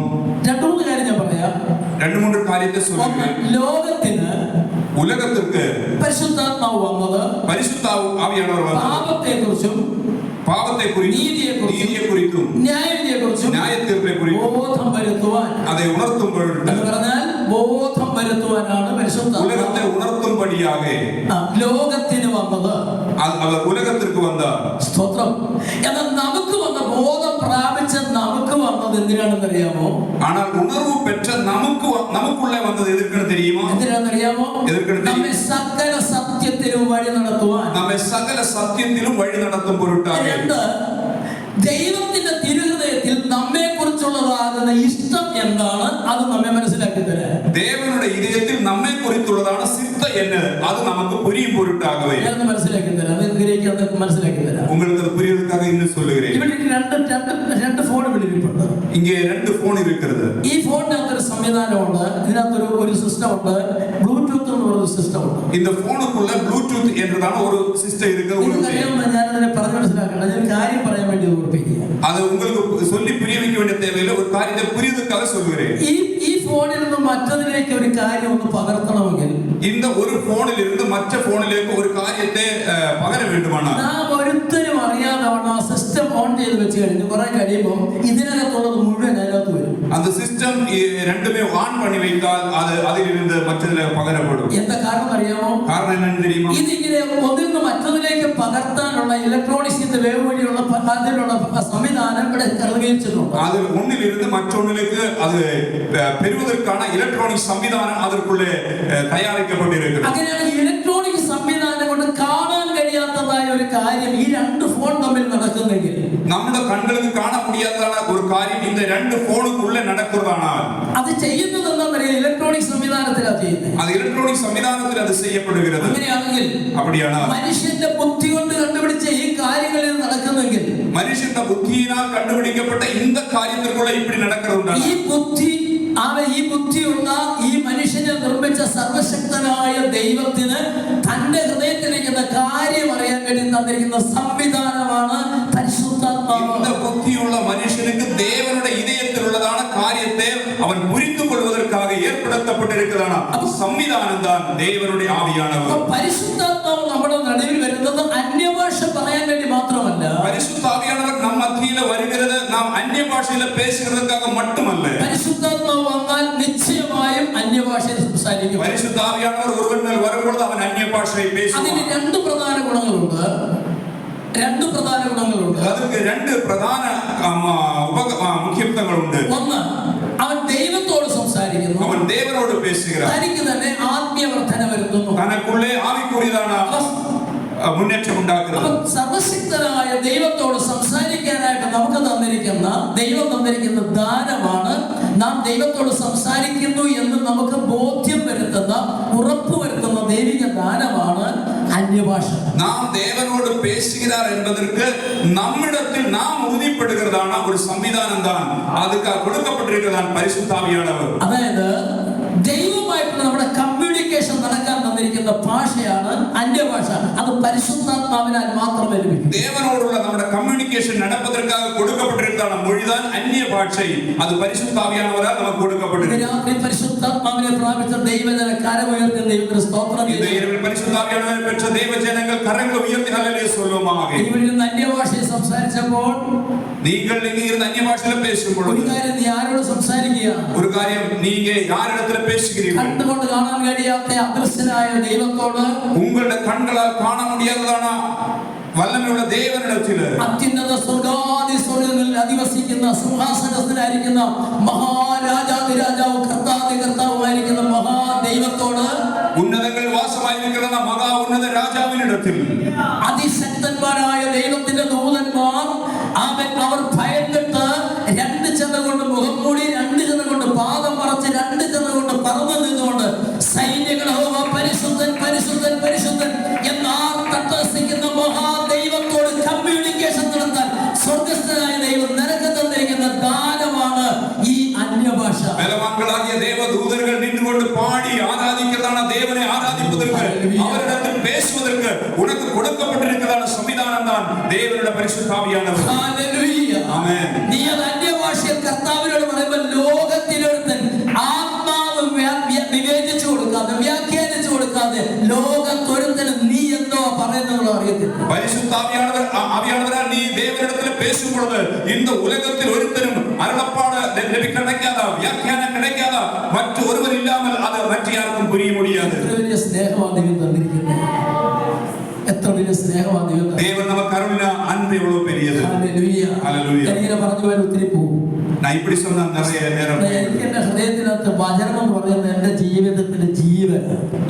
2-3 കാര്യം ഞാൻ പറയാം. 2-3 കാര്യത്തെ சொல்றேன். ലോകത്തിന് ഉലകത്തിற்கு പരിശുദ്ധാത്മാവ് വന്നത് പരിശുദ്ധ ആവിയാനവർ വന്നത് പാപത്തെക്കുറിച്ചും പാപത്തെക്കുറിച്ചും നീതിയെക്കുറിച്ചും ന്യായത്തീർപ്പിനെക്കുറിച്ചും ബോധം വരുത്തുവാൻ, அதை உணர்த்தும்பொழுது എന്ന് പറഞ്ഞാൽ ബോധം വരുത്തുവാനാണ് പരിശുദ്ധ ഉലകത്തെ ഉണർത്തുംപടിയാക ലോകത്തിന് വന്നത്. അവർ ഉലകത്തിற்கு വந்தார். സ്തോത്രം. എന്നാൽ നമുക്ക് വന്ന ബോധം പ്രാപിച്ച നമുക്ക് വന്നത് എന്തിനാണെന്ന് അറിയാമോ? ஆனால் உணர்வு பெற்ற നമുക്കുള്ള വന്നത് എതിർക്കണം தெரியுமா? എന്തിനാണെന്നറിയാമോ? നമ്മെ സകല സത്യത്തിലും വഴി നടത്തുവാൻ, നമ്മെ സകല സത്യത്തിലും വഴി നടത്തും പൊരുട്ടാക. ദൈവത്തിന്റെ തിരുഹൃദയത്തിൽ നമ്മെ കുറിച്ചുള്ളതാകുന്ന ഇഷ്ടം എന്താണ് അത് നമ്മെ മനസ്സിലാക്കി തരാൻ. ദേവനുടെ ഹൃദയത്തിൽ നമ്മെ കുറിച്ചുള്ളതാണ് സിദ്ധ എന്ന് അത് നമുക്ക് പുരിയും പൊരുട്ടാകവേ മനസ്സിലാക്കി തരാം. മനസ്സിലാക്കി തരാം. உங்களுக்கு புரியறதுக்காக இன்னும் சொல்லுகிறேன். ഇവിടെ രണ്ട് ഫോൺ വിളിപ്പിട്ടുണ്ട്. ഇங்கே 2 ഫോൺ ഇരിക്കുന്നത്. ഈ ഫോണിനകത്ത് ഒരു സംവിധാനമുണ്ട്, ഇതിനകത്ത് ഒരു സിസ്റ്റം ഉണ്ട്, ബ്ലൂടൂത്ത് എന്ന് പറയുന്ന സിസ്റ്റം ഉണ്ട്. இந்த ഫോണുக்குள்ள ബ്ലൂടൂത്ത് എന്നതാണ് ഒരു സിസ്റ്റം ഇരിക്കുന്നത്. ഞാൻ അതിനെ പറഞ്ഞു മനസ്സിലാക്കണം. ഞാൻ കാര്യം പറയാൻ വേണ്ടി அது உங்களுக்கு சொல்லி புரிய வைக்க வேண்டிய தேவையில்லை. ஒரு காரியத்தை புரியுதுக்காக சொல்கிறேன். ഈ ഫോണിൽ നിന്ന് മറ്റൊന്നിലേക്ക് ഒരു കാര്യം ഒന്ന് പകർത്തണമെങ്കിൽ இந்த ഒരു ഫോണിൽ ഇருந்து മറ്റേ ഫോണിലേക്ക് ഒരു കാര്യത്തെ പകരം വേണ്ടുമാണെങ്കിൽ നാം ഒരുത്തരും അറിയാതെ ആ സിസ്റ്റം ഓൺ ചെയ്ത് വെച്ച് കഴിഞ്ഞ് കുറെ കഴിയുമ്പോൾ ഇതിനകത്തുള്ളത് മുഴുവൻ അതിനകത്ത് വരും. அந்த சிஸ்டம் ரெண்டுமே ஆன் பண்ணி வைத்தால் அது அதிலிருந்து மற்றதில பகரப்படும். എന്താ കാരണം അറിയാമോ? കാരണം എന്താണെന്ന് தெரியுமா? ഇതിങ്ങനെ ഒന്നിന്ന് മറ്റൊന്നിലേക്ക് പകർത്താനുള്ള ഇലക്ട്രോണിക്സിന്റെ വേവ് വഴിയുള്ള അതിനുള്ള സംവിധാനം ഇവിടെ ക്രമീകരിച്ചിട്ടുണ്ട്. അതിൽ ഒന്നിലിരുന്ന് മറ്റൊന്നിലേക്ക് അത് പെരുവதற்கான ഇലക്ട്രോണിക് സംവിധാനം അതിൽക്കുള്ളേ തയ്യാറാക്കപ്പെട്ടിരിക്കുന്നു. അങ്ങനെയാണ് ഇലക്ട്രോണിക് സംവിധാനം കൊണ്ട് കാണാൻ കഴിയാത്തതായ ഒരു കാര്യം ഈ 2 ഫോൺ തമ്മിൽ നടക്കുന്നെങ്കിൽ നമ്മുടെ കണ്ണുകൾക്ക് കാണാൻ முடியாததான ഒരു കാര്യം இந்த 2 ഫോണുക്കുള്ള നടക്കുന്നതാണ്. അത് ചെയ്യുന്നത് എന്താണെന്നറിയാം? ഇലക്ട്രോണിക് സംവിധാനത്തിലാണ് ചെയ്യുന്നത്. അത് ഇലക്ട്രോണിക് സംവിധാനത്തിൽ അത് ചെയ്യപ്പെടുகிறது. അങ്ങനെയാണെങ്കിൽ அப்படிയാണ് മനുഷ്യന്റെ ബുദ്ധി കൊണ്ട് കണ്ടുപിടിച്ച ഈ കാര്യങ്ങളിൽ നടക്കുന്നെങ്കിൽ മനുഷ്യന്റെ ബുദ്ധിയിനാൽ കണ്ടുപിടിക്കപ്പെട്ട இந்த കാര്യത്തിലുള്ള இப்படி നടക്കുന്നുണ്ട്. ഈ ബുദ്ധിയുള്ള ഈ മനുഷ്യനെ നിർമ്മിച്ച സർവശക്തനായ ദൈവത്തിന് തന്റെ ഹൃദയത്തിലിരിക്കുന്ന കാര്യം അറിയാൻ വേണ്ടി തന്നിരിക്കുന്ന സംവിധാനമാണ് പരിശുദ്ധാത്മാവ്. இந்த புத்தியுள்ள மனுஷனுக்கு தேவனுடைய இதயத்திலுள்ளதான காரியத்தை அவன் புரிந்து கொள்வதற்காக ஏற்படுத்தப்பட்டிருக்கிறதான സംവിധാനം தான் தேவனுடைய ஆவியானவர். പരിശുദ്ധാത്മാവ് നമ്മുടെ നടുവിൽ വരുന്നത് അന്യഭാഷ പറയാൻ വേണ്ടി മാത്രമല്ല. പരിശുദ്ധ ആവിയാനവർ நம்ம மத்தியில வருகிறது நாம் അന്യ ഭാഷയിൽ பேசுகிறதுக்காக மட்டுமல்ல. പരിശുദ്ധാത്മാവ് വന്നാൽ നിശ്ചയമായും അന്യഭാഷയിൽ സംസാരിക്കും. പരിശുദ്ധ ആവിയാനവർ ഒരുവൻ മേൽ വരുമ്പോൾ അവൻ അന്യ ഭാഷയിൽ പേശും. അതിന് 2 പ്രധാന ഗുണങ്ങളുണ്ട്. അതിന് 2 പ്രധാന മുഖ്യത്വങ്ങളുണ്ട്. ഒന്ന്, അവൻ ദൈവത്തോട് സംസാരിക്കുന്നു. അവൻ ദേവനോട് പേശുகிறாൻ. തനിക്ക് തന്നെ ആത്മീയ വർധന വരുത്തുന്നു. തനക്കുള്ളേ ആവിക്കുറിയതാണ് മുന്നേറ്റം ഉണ്ടാക്കുന്നത്. സർവശക്തനായ ദൈവത്തോട് സംസാരിക്കാനായിട്ട് നമുക്ക് ദൈവം തന്നിരിക്കുന്ന ദാനമാണ്. നാം ദൈവത്തോട് സംസാരിക്കുന്നു എന്ന് നമുക്ക് ബോധ്യം വരുത്തുന്ന, ഉറപ്പ് വരുത്തുന്ന ദൈവിക ദാനമാണ് അന്യഭാഷ. നാം ദേവനോട് പേശുகிறார் என்பதற்கு நம்மிடத்தில் நாம் உறுதிப்படுகிறதான ஒரு സംവിധാനം தான் அதுக்கு கொடுக்கப்பட்டிருக்கிறதான் பரிசுத்த ஆவியானவர். അതായത് ദൈവമായിട്ടുള്ള നമ്മുടെ കമ്മ്യൂണിക്കേഷൻ നടക്കാൻ തന്നിരിക്കുന്ന ഭാഷയാണ് അന്യഭാഷ. അത് പരിശുദ്ധാത്മാവിനാൽ മാത്രമേ ലഭിക്കൂ. ദേവനോടുള്ള നമ്മുടെ കമ്മ്യൂണിക്കേഷൻ നടപ്പதற்காக കൊടുക്കപ്പെട്ടിരിക്കുന്ന മൊഴിதான் അന്യ ഭാഷ. അത് പരിശുദ്ധ ആവിയാനവരാൽ നമുക്ക് കൊടുക്കപ്പെട്ടിരിക്കുന്നു. രാത്രി പരിശുദ്ധാത്മാവിനെ പ്രാപിച്ച ദൈവജന കരമുയർത്തി ദൈവത്തിന് സ്തോത്രം ചെയ്യുന്നു. പരിശുദ്ധ ആവിയാനവരെ പെറ്റ ദൈവജനങ്ങൾ കരങ്ങൾ ഉയർത്തി ഹല്ലേലൂയ சொல்லுமாக. ഇവിടെ അന്യഭാഷയിൽ സംസാരിച്ചപ്പോൾ, നിങ്ങൾ ഇങ്ങനെ അന്യഭാഷയിൽ പേശുമ്പോൾ ഒരു കാര്യം നീ ആരോട് സംസാരിക്കുക? ഒരു കാര്യം നീங்க யாரிடத்தில் பேசுகிறீர்கள்? കണ്ടുകൊണ്ട് കാണാൻ കഴിയാത്ത അദൃശ്യനായ ദൈവത്തോട്, ഉങ്ങളുടെ കണ്ണുകളാൽ കാണാൻ முடியாததான വല്ലമയുള്ള ദേവനിടത്തിൽ, അത്യുന്നത സ്വർഗ്ഗാദി സ്വർഗ്ഗങ്ങളിൽ അധിവസിക്കുന്ന സിംഹാസനത്തിലായിരിക്കുന്ന മഹാരാജാതിരാജാവ് കർത്താതി കർത്താവുമായിരിക്കുന്ന മഹാദൈവത്തോട്, ഉന്നതങ്ങളിൽ വാസമായിരിക്കുന്ന മഹാ ഉന്നത രാജാവിനിടത്തിൽ അതിശക്തന്മാരായ ദൈവത്തിന്റെ ദൂതന്മാർ അവർ ഭയന്നിട്ട് രണ്ട് ചെന്ന കൊണ്ട് മുഖം മൂടി, രണ്ട് ചെന്ന കൊണ്ട് പാദം മറച്ച്, രണ്ട് ചെന്ന കൊണ്ട് പറന്നു നിന്നുകൊണ്ട് സൈന്യങ്ങളോ പരിശുദ്ധൻ പരിശുദ്ധൻ പരിശുദ്ധൻ എന്നർത്ഥിക്കുന്ന മഹാദൈവത്തോട് കമ്മ്യൂണിക്കേഷൻ നടത്താൻ സ്വർഗസ്ഥനായ ദൈവം നിനക്ക് തന്നിരിക്കുന്ന ദാനമാണ് ഈ അന്യഭാഷ. ബലവാന്കളാകിയ ദേവദൂതர்கள் നിന്നുകൊണ്ട് പാടി ആരാധിക്കുന്നതാണ് ദേവനെ ആരാധിപ്പதற்கு, അവരിടത്തിൽ പേശുவதற்கு ഉനക്ക് കൊടുക്കപ്പെട്ടിരിക്കുന്നതാണ് സംവിധാനം தான் ദേവനുടെ പരിശുദ്ധ ആവിയാനവർ. ഹല്ലേലൂയ, ആമേൻ. നീ അന്യഭാഷയിൽ കർത്താവിനോട് പറയുമ്പോൾ ലോകത്തിലൊരുത്തൻ ആത്മാവ് വിവേചിച്ചു കൊടുക്കാതെ, വ്യാഖ്യാനിച്ചു കൊടുക്കാതെ, ലോകത്തൊരുത്തനും നീ എന്തോ പറയുന്നത് അറിയത്തില്ല. പരിശുദ്ധ ആവിയാനവരാൽ നീ ദേവനിടത്തിൽ പേശുമ്പോൾ இந்த உலகத்தில் ഒരുത്തനും അരുളപ്പാട് ലഭിക്കാതെ, വ്യാഖ്യാനം கிடைக்காத മറ്റൊരുവർ ഇല്ലാமல் അത് മറ്റാർക്കും പുരിയ முடியாது. എത്ര വലിയ സ്നേഹമാണ് ദൈവം തന്നിരിക്കുന്നത്. എത്ര വലിയ സ്നേഹമാണ് ദൈവം. ദേവൻ നമുക്ക് കരുണ അൻപ് എவ்வளவு பெரியது. Hallelujah, hallelujah. ഞാൻ പറഞ്ഞു വരാൻ ഒത്തിരി പോകും. நான் இப்படி சொன்னா நிறைய நேரம் എനിക്ക് എന്റെ ഹൃദയത്തിനകത്ത് വചനം എന്ന് പറയുന്നത് എന്റെ ജീവിതത്തിന്റെ ജീവൻ.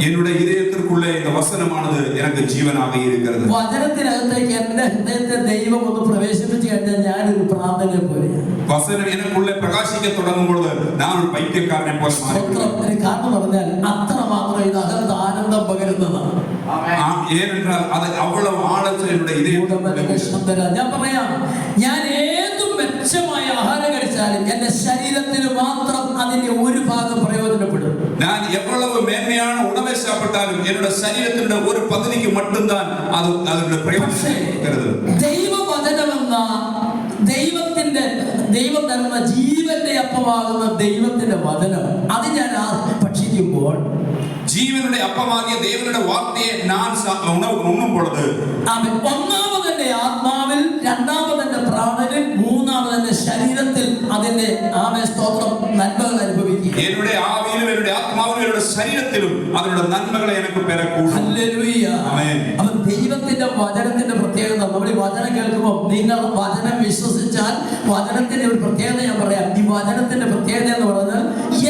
என்னுடைய இதயத்திற்குள்ளே இந்த வசனமானது எனக்கு ஜீவனாக இருக்கிறது. വചനത്തിനകത്തേക്ക് എന്റെ ഹൃദയത്തെ ദൈവം ഒന്ന് പ്രവേശിപ്പിച്ചു കഴിഞ്ഞാൽ ഞാനൊരു പ്രാർത്ഥനയെ പോലെയാണ്. വചനം எனக்குள்ளே പ്രകാശിക്കാൻ തുടങ്ങുമ്പോൾ ഞാൻ ഒരു പൈത്യക്കാരനെ പോലെ മാറും. കാരണം പറഞ്ഞാൽ അത്രമാത്രം ഇത് അകത്ത് ആനന്ദം പകരുന്നതാണ്. ഏനെന്നാൽ അത് അவ்வளவு ആഴത്തിൽ என்னுடைய இதயത്തിൽ. ഞാൻ പറയാം, ഞാൻ ഏത് മെച്ചമായ ആഹാരം കഴിച്ചാലും എന്റെ ശരീരത്തിന് മാത്രം അതിന്റെ ഒരു ഭാഗം പ്രയോജനപ്പെടും. ഞാൻ എவ்வளவு മേന്മയാണ് ഉണവ് സാപ്പിട്ടാലും என்னோட ശരീരത്തിന്റെ ഒരു പകുതിക്ക് மட்டும்தான் അത് അതിന്റെ പ്രയോജനം. ദൈവവചനമെന്ന ദൈവം തരുന്ന ജീവന്റെ അപ്പമാകുന്ന ദൈവത്തിന്റെ വചനം അത് ഞാൻ ഭക്ഷിക്കുമ്പോൾ, ജീവനുടെ അപ്പമാകിയ ദൈവനുടെ വാർത്തയെ ഞാൻ ഉണ്ണുമ്പോൾ ഒന്നാമത് എന്റെ ആത്മാവിൽ, രണ്ടാമത് എന്റെ പ്രാണനിൽ, മൂന്നാമത് എന്റെ ശരീരത്തിൽ അതിന്റെ സ്തോത്രം നന്മകൾ അനുഭവിക്കുക. എന്റെ ആവിയിലും എന്റെ ആത്മാവിലും എന്റെ ശരീരത്തിലും അതിനുള്ള നന്മകളെ എനിക്ക് പെരക്കൂടും. ഹല്ലേലൂയ, ആമേൻ. അപ്പോൾ ദൈവത്തിന്റെ വചനത്തിന്റെ പ്രത്യേകത, നമ്മൾ ഈ വചനം കേൾക്കുമ്പോൾ നിങ്ങൾ വചനം വിശ്വസിച്ചാൽ വചനത്തിന്റെ ഒരു പ്രത്യേകത ഞാൻ പറയാം. ഈ വചനത്തിന്റെ പ്രത്യേകത എന്ന് പറഞ്ഞാൽ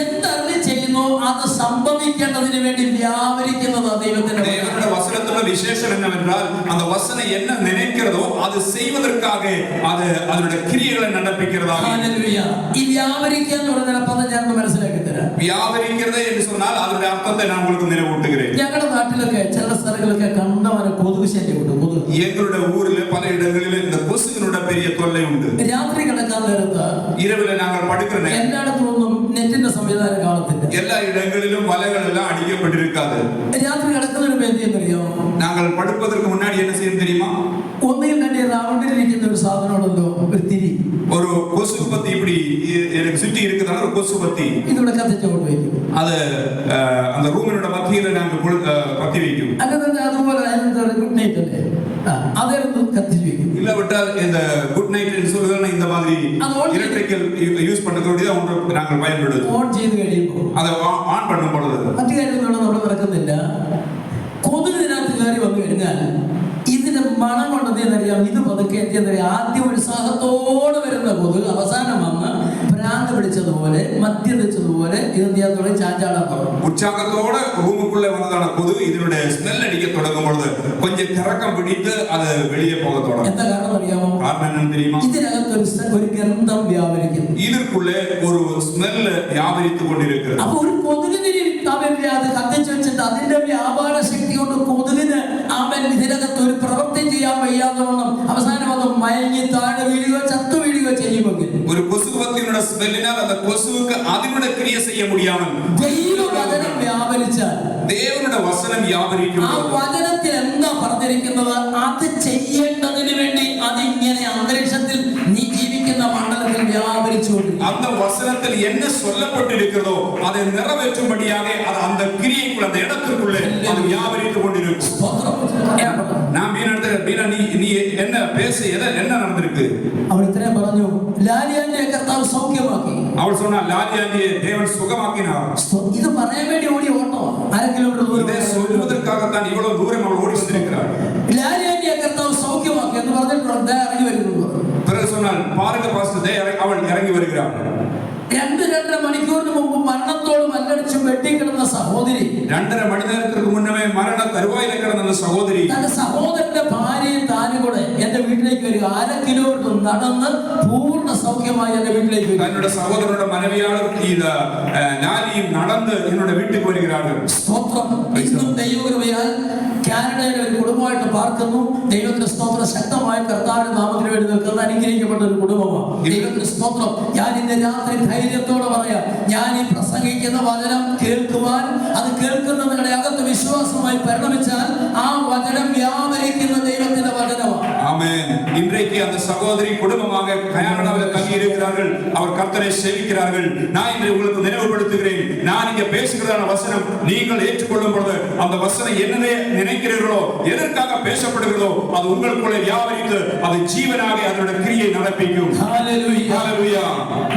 എന്തറിഞ്ഞ് ചെയ്യുന്നു അത് സംഭവിക്കേണ്ടതിന് വേണ്ടി വ്യാപരിക്കുന്നത് ദൈവത്തിന്റെ വചനത്തിന്റെ വിശേഷം എന്നവെന്നാൽ அந்த வசனம் என்ன நினைக்கிறதோ அது செய்வதற்காக அது அதனுடைய கிரியைகளை நடப்பிக்கிறதாக. ഹല്ലേലൂയ. ഈ വ്യാപരിക്കുക എന്ന് പറഞ്ഞ പദം ഞാൻ മനസ്സിലാക്കി തരാം. വ്യാപരിക്കുന്നത് എന്ന് சொன்னால் അതിന്റെ അർത്ഥത്തെ ഞാൻ നിങ്ങൾക്ക് നിലവൂട്ടുகிறேன். ഞങ്ങളുടെ നാട്ടിലൊക്കെ ചില സ്ഥലങ്ങളിലൊക്കെ കണ്ടവരെ കൊതുക് ശല്യമുണ്ട്. കൊതുക് ഞങ്ങളുടെ ഊരിൽ പലയിടങ്ങളിലും இந்த കൊതുകിനുടെ പെരിയ തൊല്ലയുണ്ട്. രാത്രി കിടക്കാൻ നേരത്ത് ഇരവിലെ ഞങ്ങൾ പടുക്കുന്ന എല്ലായിടത്തും ഒന്നും നെറ്റിന്റെ സംവിധാനം കാണത്തില്ല. എല്ലാ ഇടങ്ങളിലും വലകളെല്ലാം അടിക്കപ്പെട്ടിരിക്കാതെ രാത്രി കിടക്കുന്നതിന് എന്ത് ചെയ്യുന്നറിയോ? ഞങ്ങൾ പടുപ്പதற்கு മുன்னாடி என்ன செய்யும் தெரியுமா? ഒന്നിൽ തന്നെ റൗണ്ടിലിരിക്കുന്ന ഒരു സാധനമുണ്ടല്ലോ, ഒരു തിരി, ഒരു കൊസുപത്തി இப்படி எனக்கு சுற்றி இருக்குதான ஒரு கொசுபத்தி ഇതിവിടെ കത്തിച്ചു കൊണ്ട് വയ്ക്കും. അത് அந்த റൂമിനോட മധ്യയിൽ ഞങ്ങൾ കത്തി വയ്ക്കും. അല്ലാതെ അതുപോലെ ഗുഡ് നൈറ്റ് അല്ലേ, അതായിരുന്നു കത്തിച്ചു വയ്ക്കും. இல்ல விட்டால் இந்த குட் நைட் சொல்லுதல்னா இந்த மாதிரி எலக்ட்ரிக்கல் யூஸ் பண்ணக்கூடிய ஒன்று நாங்கள் பயன்படுத்துவோம். ഓൺ ചെയ്ത് കഴിയുമ്പോൾ அதை ஆன் பண்ணும் பொழுது മറ്റു കാര്യങ്ങളൊന്നും നമ്മൾ നടക്കുന്നില്ല. കൊതുക് ഇതിനകത്ത് കയറി വന്നു കഴിഞ്ഞാൽ ഇതിന്റെ മണം കൊണ്ടെന്നറിയാം. ഇത് പതുക്കെ എത്തിയെന്നറിയാം. ആദ്യം ഉത്സാഹത്തോടെ വരുന്ന കൊതുക് അവസാനം വന്ന് ഭ്രാന്ത് പിടിച്ചതുപോലെ മദ്യപിച്ചതുപോലെ ഇതിനകത്തോടെ ചാഞ്ചാടാൻ തുടങ്ങും. உற்சாகத்தோட ரூமுக்குள்ள வந்ததான கொது இதனுடைய ஸ்மெல் அடிக்க தொடங்கும் பொழுது கொஞ்சம் கறக்கம் பிடித்து அது வெளியே போக தொடங்கும். എന്താ കാരണം അറിയാമോ? காரணம் என்னன்னு தெரியுமா? ഇതിനകത്തൊരു ഗന്ധം വ്യാപരിക്കുന്നു. இதற்குள்ளே ஒரு ஸ்மெல் வியாபரித்துக் கொண்டிருக்கிறது. അപ്പൊ ഒരു കൊതുകിനെ അത് കത്തിച്ചു വെച്ചിട്ട് അതിന്റെ വ്യാപാര ശക്തി കൊണ്ട് കൊതുകിന് അവൻ ഇതിനകത്ത് ഒരു പ്രവൃത്തി ചെയ്യാൻ വയ്യാതെ വണ്ണം അവസാനം അത് മയങ്ങി താഴെ വീഴുകയോ ചത്തു വീഴുകയോ ചെയ്യുമെങ്കിൽ ഒരു കൊസുവത്തിനുള്ള സ്മെല്ലിനാൽ அந்த கொசுவுக்கு അതിനുടെ ക്രിയ செய்ய முடியாமல் ദൈവവചനം വ്യാപരിച്ചാൽ ദേവനുടെ വചനം വ്യാപരിക്കുമ്പോൾ ആ വചനത്തിൽ എന്താ പറഞ്ഞിരിക്കുന്നത്? അത് ചെയ്യേണ്ടതിന് വേണ്ടി അതിങ്ങനെ അന്തരീക്ഷത്തിൽ നീ ജീവിക്കുന്ന മണ്ഡലത്തിൽ വ്യാപരിച്ചുകൊണ്ടിരിക്കും. அந்த வசனத்தில் என்ன சொல்லப்பட்டிருக்கிறதோ அதை நிறைவேற்றும்படியாக அது அந்த கிரியைக்குள்ள அந்த இடத்துக்குள்ளே அது வியாபரித்துக் கொண்டிருக்கும். நான் மீனா நீ என்ன பேச என்ன நடந்திருக்கு? അവൾ ഇത്രയും പറഞ്ഞു, ലാലിയാന്റെ കർത്താവ് സൗഖ്യമാക്കി. അവൾ சொன்னா ലാലിയാന്റെ ദേവൻ സുഖമാക്കിനാർ. ഇത് പറയാൻ വേണ്ടി ഓടി ഓട്ടോ 1/2 കിലോമീറ്റർ ദൂരം ഇതേ சொல்வதற்காகத்தான் இவ்வளவு தூரம் அவள் ஓடி வந்திருக்கிறார். ലാലിയാന്റെ കർത്താവ് സൗഖ്യമാക്കി എന്ന് പറഞ്ഞിട്ടുണ്ട്. ഇറങ്ങി വരുന്നു. பிறகு சொன்னால் பாருங்க பாஸ்டர் அவள் இறங்கி வருகிறாள். 2.5 മണിക്കൂറിന് മുമ്പ് മരണത്തോട് മല്ലടിച്ച് വെട്ടിക്കിടന്ന സഹോദരി 2.5 മണി നേരത്തിற்கு മുന്നമേ മരണ തരുവായിൽ കിടന്ന സഹോദരി തന്റെ സഹോദരന്റെ ഭാര്യയും താനും കൂടെ എന്റെ വീട്ടിലേക്ക് വരിക. 1/2 കിലോമീറ്റർ നടന്ന് പൂർണ്ണ സൗഖ്യമായി എന്റെ വീട്ടിലേക്ക് വരിക. തന്റെ സഹോദരന്റെ മനവിയാളും ലാലിയും നടന്ന് എന്നോട് വീട്ടിലേക്ക് വരികയാണ്. സ്തോത്രം. ഇന്നും ദൈവകൃപയാൽ കാനഡയിലെ ഒരു കുടുംബമായിട്ട് പാർക്കുന്നു. ദൈവത്തിന്റെ സ്തോത്രം. ശക്തമായ കർത്താവിന്റെ നാമത്തിന് വേണ്ടി നിൽക്കുന്ന അനുഗ്രഹിക്കപ്പെട്ട ഒരു കുടുംബമാണ്. ദൈവത്തിന്റെ സ്തോത്രം. ഞാൻ ഇന്ന് രാത്രി ധൈര്യത്തോടെ പറയാം, ഞാൻ ഈ പ്രസംഗിക്കുന്ന വചനം കേൾക്കുവാൻ, അത് കേൾക്കുന്ന നിങ്ങളുടെ അകത്ത് വിശ്വാസമായി പരിണമിച്ചാൽ ആ വചനം വ്യാപരിക്കുന്ന ദൈവത്തിന്റെ വചനമാണ്. ஆமென். இன்றைக்கு அந்த சகோதரி குடும்பமாக கனடாவில் தங்கி இருக்கிறார்கள். அவர் கர்த்தரை சேவிக்கிறார்கள். நான் இன்று உங்களுக்கு நினைவுபடுத்துகிறேன், நான் இங்க பேசுகிறதான வசனம் நீங்கள் ஏற்றுக்கொள்ளும் பொழுது அந்த வசனம் என்னவே நினைக்கிறீர்களோ, எதற்காக பேசப்படுகிறதோ அது உங்களுக்குள்ளே வியாபரித்து அது ஜீவனாக அதனுடைய கிரியை நடப்பிக்கும். ഹല്ലേലൂയ. ഹല്ലേലൂയ.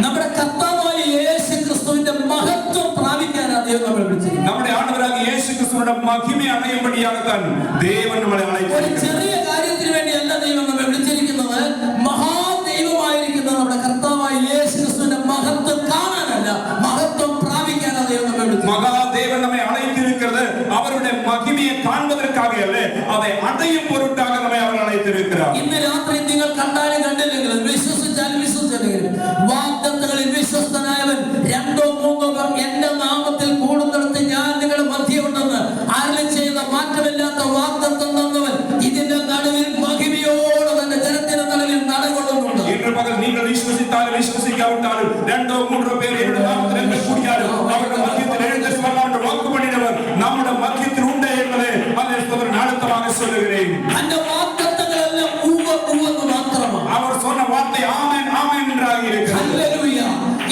നമ്മുടെ കർത്താവായ യേശു ക്രിസ്തുവിന്റെ മഹത്വം പ്രാപിക്കാനാണ് ദൈവം നമ്മളെ വിളിച്ചിരിക്കുന്നത്. നമ്മുടെ ആണ്ടവരായ യേശു ക്രിസ്തുവിന്റെ മഹിമ അടയുമ്പടിയാകത്താൻ ദൈവം നമ്മളെ ഒരു അழைച്ചിരിക്കുന്നു. ചെറിയ കാര്യത്തിന് വേണ്ടിയല്ല ദൈവം നമ്മെ വിളിച്ചിരിക്കുന്നത്. മഹാദൈവമായിരിക്കുന്ന നമ്മുടെ കർത്താവായ യേശു ക്രിസ്തുവിന്റെ മഹത്വം കാണാനല്ല, മഹത്വം പ്രാപിക്കാനാണ് ദൈവം നമ്മെ വിളിച്ചത്. മഹാദേവൻ നമ്മെ അழைത്തിരിക്കുന്നത് അവരുടെ മഹിമയെ കാണുവதற்காக அல்ல, அதை அடையும் பொருட்டாக நம்மை அவர் அழைத்திருக்கிறார். ഇന്ന് രാത്രി നിങ്ങൾ കണ്ടാലും കണ്ടില്ലെങ്കിലും വിശ്വസിച്ചാലും വിശ്വസിച്ചില്ലെങ്കിലും വാഗ്ദത്തങ്ങളിൽ വിശ്വസ്തനായവൻ 2-3 പേർ എന്റെ നാമത്തിൽ കൂടുന്നിടത്ത് ഞാൻ നിങ്ങളുടെ മധ്യേ ഉണ്ടെന്ന് അരുളി ചെയ്ത മാറ്റമില്ലാത്ത വാഗ്ദത്തം തന്നവൻ ഇതിന്റെ നടുവിൽ മഹിമയോടെ തന്റെ ജനത്തിന്റെ നടുവിൽ നടകൊള്ളുന്നുണ്ട്. ഇന്ന് പകൽ നിങ്ങൾ വിശ്വസിച്ചാലും വിശ്വസിക്കാവിട്ടാലും 2-3 പേർ എന്റെ നാമത്തിൽ എന്നെ കൂടിയാലും അവരുടെ മധ്യത്തിൽ എഴുന്നേറ്റ് വരാണ്ട് വാക്ക് പണിയവർ നമ്മുടെ മധ്യത്തിൽ ഉണ്ട് എന്നതേ അതേ അടുത്തமாக சொல்லுகிறேன். തന്റെ വാഗ്ദത്തങ്ങളെല്ലാം ഉവ്വെന്ന് മാത്രമാണ്. അവർ சொன்ன வார்த்தை ஆமென் ஆமென் என்றாக இருக்கிறது. ഹല്ലേലൂയ.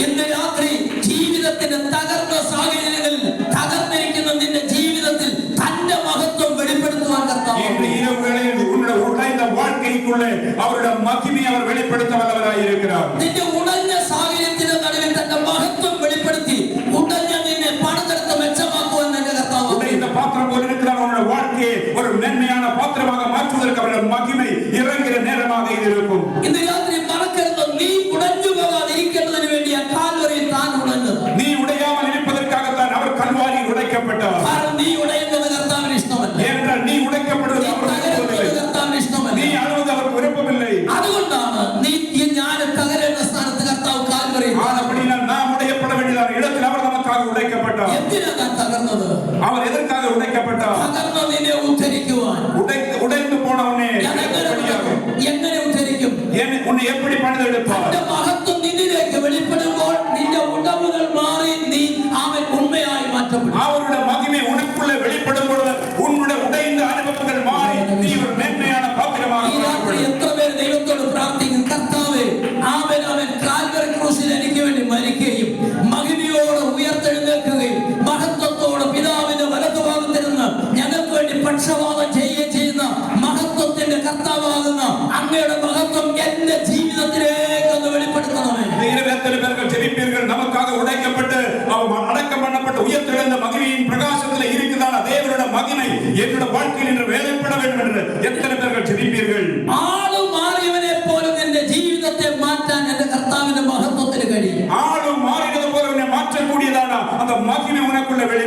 ഇന്ന് രാത്രി ജീവിതത്തിന്റെ തകർന്ന സാഹചര്യങ്ങളിൽ തകർന്നിരിക്കുന്ന നിന്റെ ജീവിതത്തിൽ തന്റെ മഹത്വം വെളിപ്പെടുത്തുവാൻ കർത്താവ് இன்று இரவு வேளையில் உன்னுடைய உடைந்த வாழ்க்கைக்குள்ளே அவருடைய மகிமையை அவர் வெளிப்படுத்த வல்லவராய் இருக்கிறார். നിന്റെ ഉടഞ്ഞ സാഹചര്യത്തിന്റെ നടുവിൽ തന്റെ മഹത്വം വെളിപ്പെടുത്തി ഉടഞ്ഞ നിന്നെ പണിതെടുത്ത് മെച്ചമാക്കുവാൻ നിന്റെ കർത്താവ് உடைந்த பாத்திரம் போல இருக்கிற அவருடைய வாழ்க்கையை ஒரு மென்மையான பாத்திரமாக மாற்றுவதற்கு அவருடைய மகிமை இறங்குகிற நேரமாக இது இருக்கும். ഇന്ന് രാത്രി മറക്കരുത്, നീ ഉടഞ്ഞു പോകാതിരിക്കേണ്ടതിന് വേണ്ടിയാ കാൽവരിയിൽ താൻ ഉടഞ്ഞത്. நீ உடையாமல் இருப்பதற்காகத்தான் அவர் கல்வாரியில் உடைக்கப்பட்டார். കാരണം നീ ഉടയുന്നത് കർത്താവിന് ഇഷ്ടമല്ല. ஏனென்றால் நீ உடைக்கப்படுவது அவருக்கு விருப்பமில்லை. കർത്താവിന് ഇഷ്ടമല്ല. நீ அழுவது அவருக்கு விருப்பமில்லை. അതുകൊണ്ടാണ് ഞാൻ തകരേണ്ട സ്ഥാനത്ത് കർത്താവ് കാൽവരിയിൽ அப்படினால் நாம் உடையப்பட வேண்டியதான இடத்தில் அவர் நமக்காக உடைக்கப்பட்டார். എന്തിനാ താൻ തകർന്നത്? அவர் எதற்காக உடைக்கப்பட்டார்? തകർന്ന നിന്നെ ഉദ്ധരിക്കുവാൻ. உடைந்து போனவனே എങ്ങനെ ഉദ്ധരിക്കും? உன்னை எப்படி பணிதெடுப்பார்? തന്റെ മഹത്വം നിന്നിലേക്ക് വെളിപ്പെടുമ്പോൾ നിന്റെ ഉടവുകൾ മാറി നീ അവൻ ഉണ്മയായി മാറ്റപ്പെടും. அவருடைய மகிமை உனக்குள்ளே வெளிப்படும் பொழுது உன்னுடைய உடைந்த அனுபவங்கள் மாறி நீ ஒரு மென்மையான பாத்திரமாக ഈ രാത്രി എത്ര പേര് ദൈവത്തോട് പ്രാർത്ഥിക്കും, കർത്താവേ അവൻ കാൽവരി ക്രൂശിൽ എനിക്ക് വേണ്ടി മരിക്കുകയും മഹിമയോടെ ഉയർത്തെഴുന്നേൽക്കുകയും മഹത്വത്തോടെ പിതാവിന്റെ വലതുഭാഗത്തിരുന്ന് ഞങ്ങൾക്ക് വേണ്ടി പക്ഷപാതം ചെയ്യുകയും ചെയ്യുന്ന മഹത്വത്തിന്റെ കർത്താവാകുന്ന അങ്ങയുടെ മഹത്വം എന്റെ ജീവിതത്തിലേക്ക് ഒന്ന് വെളിപ്പെടുത്തണമേ. எத்தனை பேர்கள் ஜெபிப்பீர்கள், நமக்காக உடைக்கப்பட்டு அடக்கம் பண்ணப்பட்ட உயர்த்தெழுந்த மகிமையின் பிரகாசத்தில் இருக்கிறதான தேவனுடைய மகிமை என்னுடைய வாழ்க்கையில் இன்று வேலைப்பட வேண்டும் என்று எத்தனை பேர்கள் ஜெபிப்பீர்கள்? ആള് മാറിയവനെ പോലും എന്റെ ജീവിതത്തെ മാറ്റാൻ എന്റെ കർത്താവിന്റെ മഹത്വത്തിന് കഴിയും. ஆள்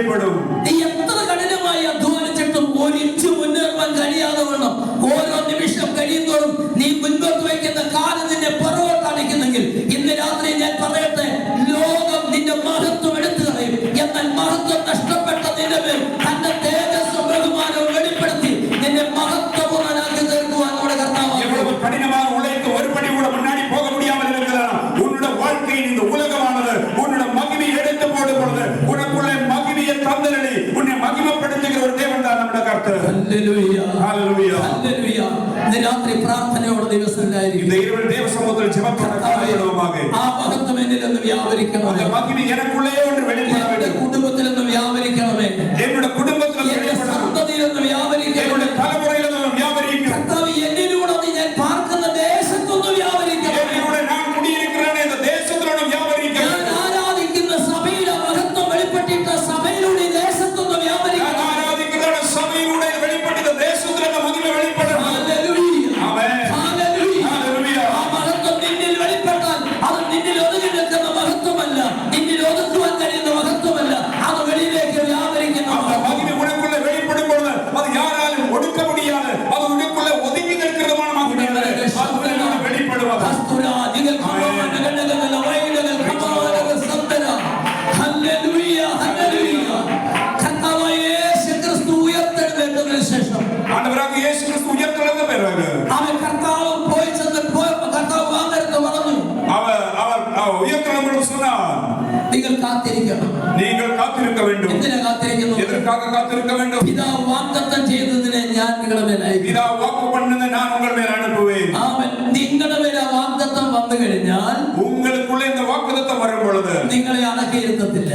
വെളിപ്പെടും. നീ എത്ര കഠിനമായി അധ്വാനിച്ചിട്ടും ഒരു ഇഞ്ച് മുന്നേറാൻ കഴിയാതെ വണ്ണം ഓരോ നിമിഷം കഴിയുന്നതോറും നീ മുൻപോട്ട് വയ്ക്കുന്ന കാലം നിന്നെ പുറകോട്ടടിക്കുന്നെങ്കിൽ ഇന്ന് രാത്രി ഞാൻ പറയട്ടെ, ലോകം നിന്റെ മഹത്വം എടുത്തു കളയും. എന്നാൽ മഹത്വം നഷ്ടപ്പെട്ട നിന്റെ മേൽ തന്റെ തേജസ്സും ബഹുമാനവും വെളിപ്പെടുത്തി നിന്നെ മഹത്വപൂർണ്ണനാക്കി തീർക്കുവാൻ നമ്മുടെ കർത്താവ്. எவ்வளவு கடினமாக உழைத்து ஒரு படி கூட முன்னாடி போக முடியாமல் இருக்கிறான். உன்னுடைய வாழ்க்கையின் இந்த உலகமானது உன்னுடைய மகிமையை எடுத்து போடும் பொழுது உனக்குள்ளே மகிமையை தந்தரடி உன்னை மகிமைப்படுத்துகிற ஒரு தேவன் தான் നമ്മുടെ கர்த்தர். Hallelujah hallelujah hallelujah. ഇന്ന് രാത്രി പ്രാർത്ഥനയോടെ ദിവസങ്ങളിലായിരിക്കും. இந்த இரவு தேவ சமூகத்தில் ஜெபத்தோட காலையிடுவோமாக. ആ മഹത്വം എന്നിൽ നിന്ന് വ്യാപരിക്കണമേ. அந்த மகிமை எனக்குள்ளே ஒன்று வெளிப்பட എന്റെ வேண்டும். കുടുംബത്തിൽ നിന്ന് വ്യാപരിക്കണമേ. என்னுடைய குடும்பத்தில் എന്റെ வெளிப்படணும். സന്തതിയിൽ നിന്ന് വ്യാപരിക്കണമേ. என்னுடைய தலைமுறையில் அது வியாபரிக்கும். കർത്താവ് എന്നിലൂടെ നീ ഞാൻ പാർക്കുന്ന ദേശത്തൊന്ന് വ്യാപരിക്കണമേ. என்னுடைய நான் குடியிருக்கிறேன் இந்த தேசத்திலோடு வியாபரிக்கும். ഞാൻ ആരാധിക്കുന്ന സഭയുടെ മഹത്വം വെളിപ്പെട്ടിട്ട് സഭയിലൂടെ ഈ ദേശത്തൊന്ന് நான் വ്യാപരിക്കണമേ. ஆராதிக்கிற சபையிலோடு வெளிப்பட்ட தேசத்தில அந்த மகிமை வெளிப்படணும். ഹല്ലേലൂയ ஆமென். ഹല്ലേലൂയ. ഹല്ലേലൂയ. ആ മഹത്വം നിന്നിൽ വെളിപ്പെട്ടാൽ അത് നിന്നിൽ ഒതുങ്ങി നിൽക്കുന്ന മഹത്വമല്ല, നിന്നിൽ ഒതുക്കുവാൻ കഴിയുന്ന മഹത്വമല്ല, അത് വെളിയിലേക്ക് വ്യാപരിക്കുന്ന அந்த മഹത്വം. மகிமை உனக்குள்ள வெளிப்படும் பொழுது அது யாராலும் ஒடுக்க முடியாது. அது உனக்குள்ள ஒதுங்கி நிற்கிறதுமான மகிமை. அது உனக்குள்ள வெளிப்படுவது. ഹസ്തുരാദികൾ കമാനഗണഗണ വൈനഗൽ കമാനഗ സന്തര. Hallelujah hallelujah. കർത്താവായ യേശു ക്രിസ്തു ഉയർത്തെഴുന്നേറ്റതിനു ശേഷം ஆண்டவராக இயேசு கிறிஸ்து உயர்த்தெழுந்த பிறகு അവൻ കർത്താവ് പോയി ചെന്ന് കർത്താവ് വാങ്ങരുത് പറഞ്ഞു, அவர் உயர்த்தெழும் பொழுது சொன்னார், നിങ്ങൾ കാത്തിരിക്കണം. நீங்கள் കാത്തിருக்க வேண்டும். എന്തിനാ കാത്തിരിക്കുന്നു? எதற்காக காத்திருக்க வேண்டும்? പിതാവ് വാഗ്ദത്തം ചെയ്തതിനെ ഞാൻ നിങ്ങളുടെ മേൽ അയക്കും. பிதா வாக்கு பண்ணதை நான் உங்கள் மேல் அனுப்புவேன். അവൻ നിങ്ങളുടെ മേൽ ആ വാഗ്ദത്തം വന്നു കഴിഞ്ഞാൽ உங்களுக்குள்ள இந்த வாக்குத்தத்தம் வரும் பொழுது നിങ്ങളെ അടക്കിയിരുത്തത്തില്ല,